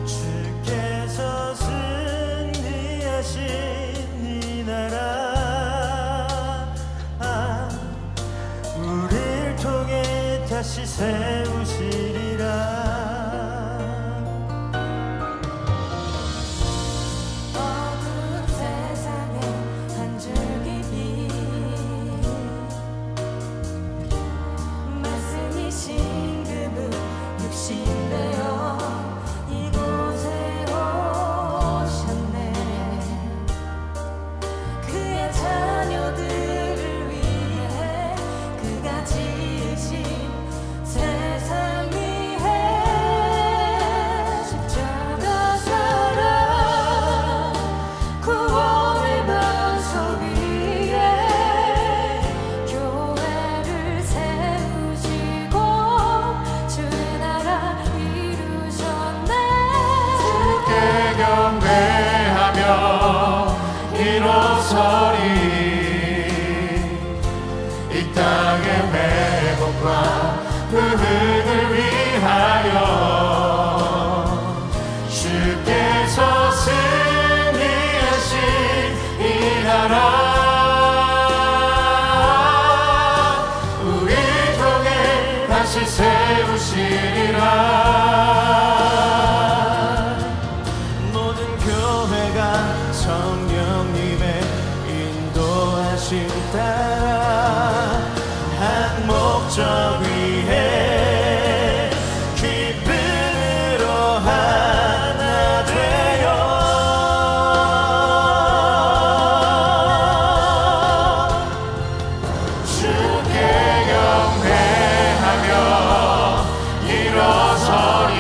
주께서 승리하신 이 나라 우리를 통해 다시 세우시리라. 어두운 세상에 한 줄기 빛 말씀이신 그분 육신 되어 이곳에 오셨네. 그의 자녀들을 위해 그가 지으신 세상 위에 십자가 사랑 구원의 반석 위에 교회를 세우시고 주의 나라 이루셨네. 주께 경배하며 일어서리. 이 땅의 회복과 부흥을 위하여 주께서 승리하신 이 나라 우리 통해 다시 세우시리라. 모든 교회가 성령님의 인도하심 따라 한 목적 위해 기쁨으로 하나 되어 주께 경배하며 일어서리.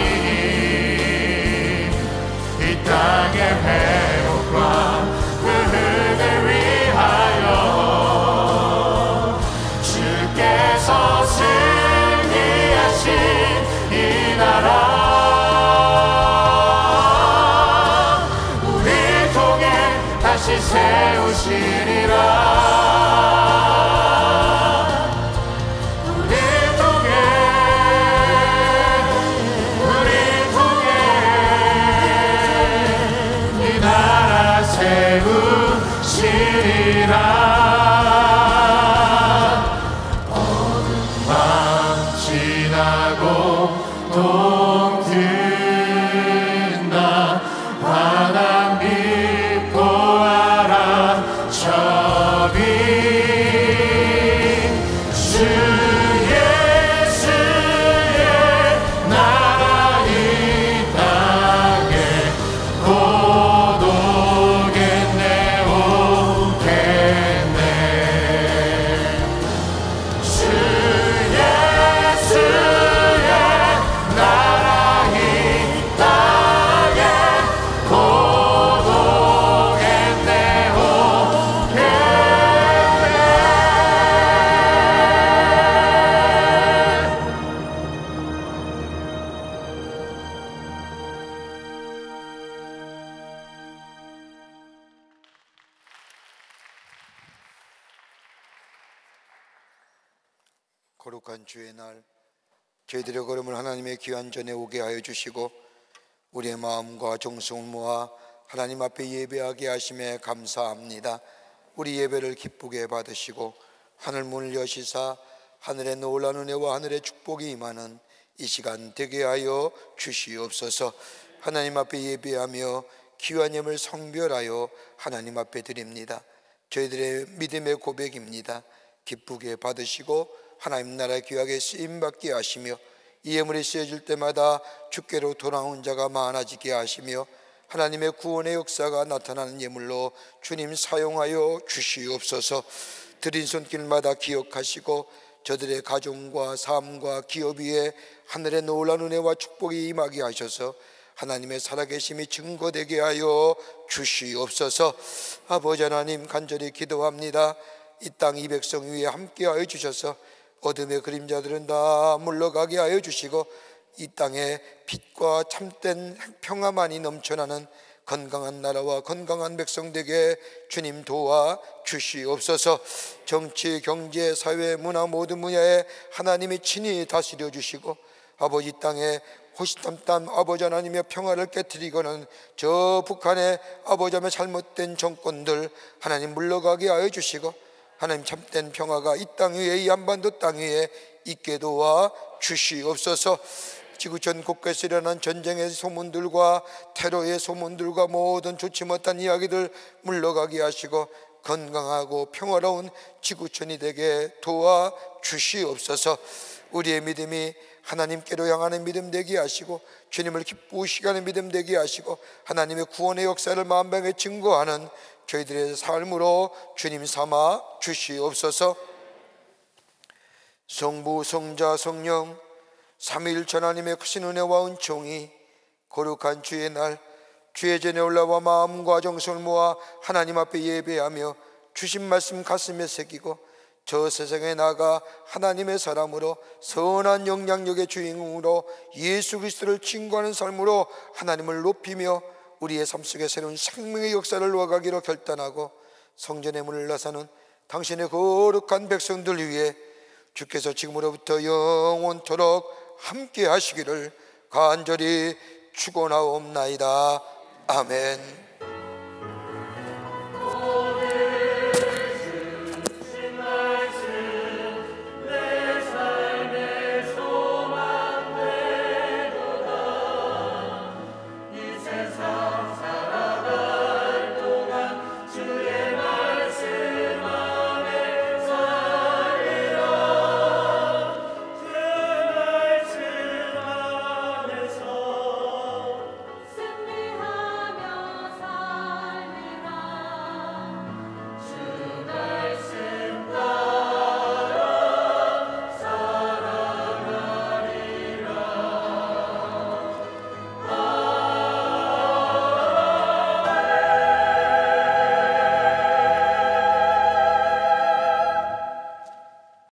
이 땅의 회복과 부흥을 위하여 주께서 승리하신 이 나라 우리 통해 다시 세우시리라. 우리 통해 이 나라 세우시리라. 어둠 밤 지나고 동튼다. 바람 믿고 알아차비 주 예수의 나라 이 땅에 곧 오겠네 오겠네. 주 예수의 나라 이 땅에 곧 오겠네 오겠네. 거룩한 주의 날 저희들의 걸음을 하나님의 귀한 전에 오게 하여 주시고 우리의 마음과 정성을 모아 하나님 앞에 예배하게 하심에 감사합니다. 우리 예배를 기쁘게 받으시고 하늘 문을 여시사 하늘의 놀라운 은혜와 하늘의 축복이 임하는 이 시간 되게 하여 주시옵소서. 하나님 앞에 예배하며 귀한 예물 성별하여 하나님 앞에 드립니다. 저희들의 믿음의 고백입니다. 기쁘게 받으시고 하나님 나라의 귀하게 쓰임받게 하시며 이 예물이 쓰여질 때마다 주께로 돌아온 자가 많아지게 하시며 하나님의 구원의 역사가 나타나는 예물로 주님 사용하여 주시옵소서. 드린 손길마다 기억하시고 저들의 가정과 삶과 기업 위에 하늘의 놀라운 은혜와 축복이 임하게 하셔서 하나님의 살아계심이 증거되게 하여 주시옵소서. 아버지 하나님, 간절히 기도합니다. 이 땅 이 백성 위에 함께하여 주셔서 어둠의 그림자들은 다 물러가게 하여 주시고 이 땅에 빛과 참된 평화만이 넘쳐나는 건강한 나라와 건강한 백성 되게 주님 도와 주시옵소서. 정치, 경제, 사회, 문화 모든 분야에 하나님이 친히 다스려 주시고 아버지 이 땅에 호시탐탐 아버지 하나님의 평화를 깨뜨리고는 저 북한의 아버지 하나님의 잘못된 정권들 하나님 물러가게 하여 주시고 하나님 참된 평화가 이 땅 위에 이 한반도 땅 위에 있게 도와 주시옵소서. 지구촌 곳곳에 일어난 전쟁의 소문들과 테러의 소문들과 모든 좋지 못한 이야기들 물러가게 하시고 건강하고 평화로운 지구촌이 되게 도와 주시옵소서. 우리의 믿음이 하나님께로 향하는 믿음 되게 하시고 주님을 기쁘시게 하는 믿음 되게 하시고 하나님의 구원의 역사를 만방에 증거하는 저희들의 삶으로 주님 삼아 주시옵소서. 성부, 성자, 성령 삼위일체 하나님의 크신 은혜와 은총이 거룩한 주의 날 주의 전에 올라와 마음과 정성을 모아 하나님 앞에 예배하며 주신 말씀 가슴에 새기고 저 세상에 나가 하나님의 사람으로 선한 영향력의 주인공으로 예수 그리스도를 증거하는 삶으로 하나님을 높이며 우리의 삶 속에 새로운 생명의 역사를 놓아가기로 결단하고 성전의 문을 나서는 당신의 거룩한 백성들 위해 주께서 지금으로부터 영원토록 함께 하시기를 간절히 축원하옵나이다. 아멘.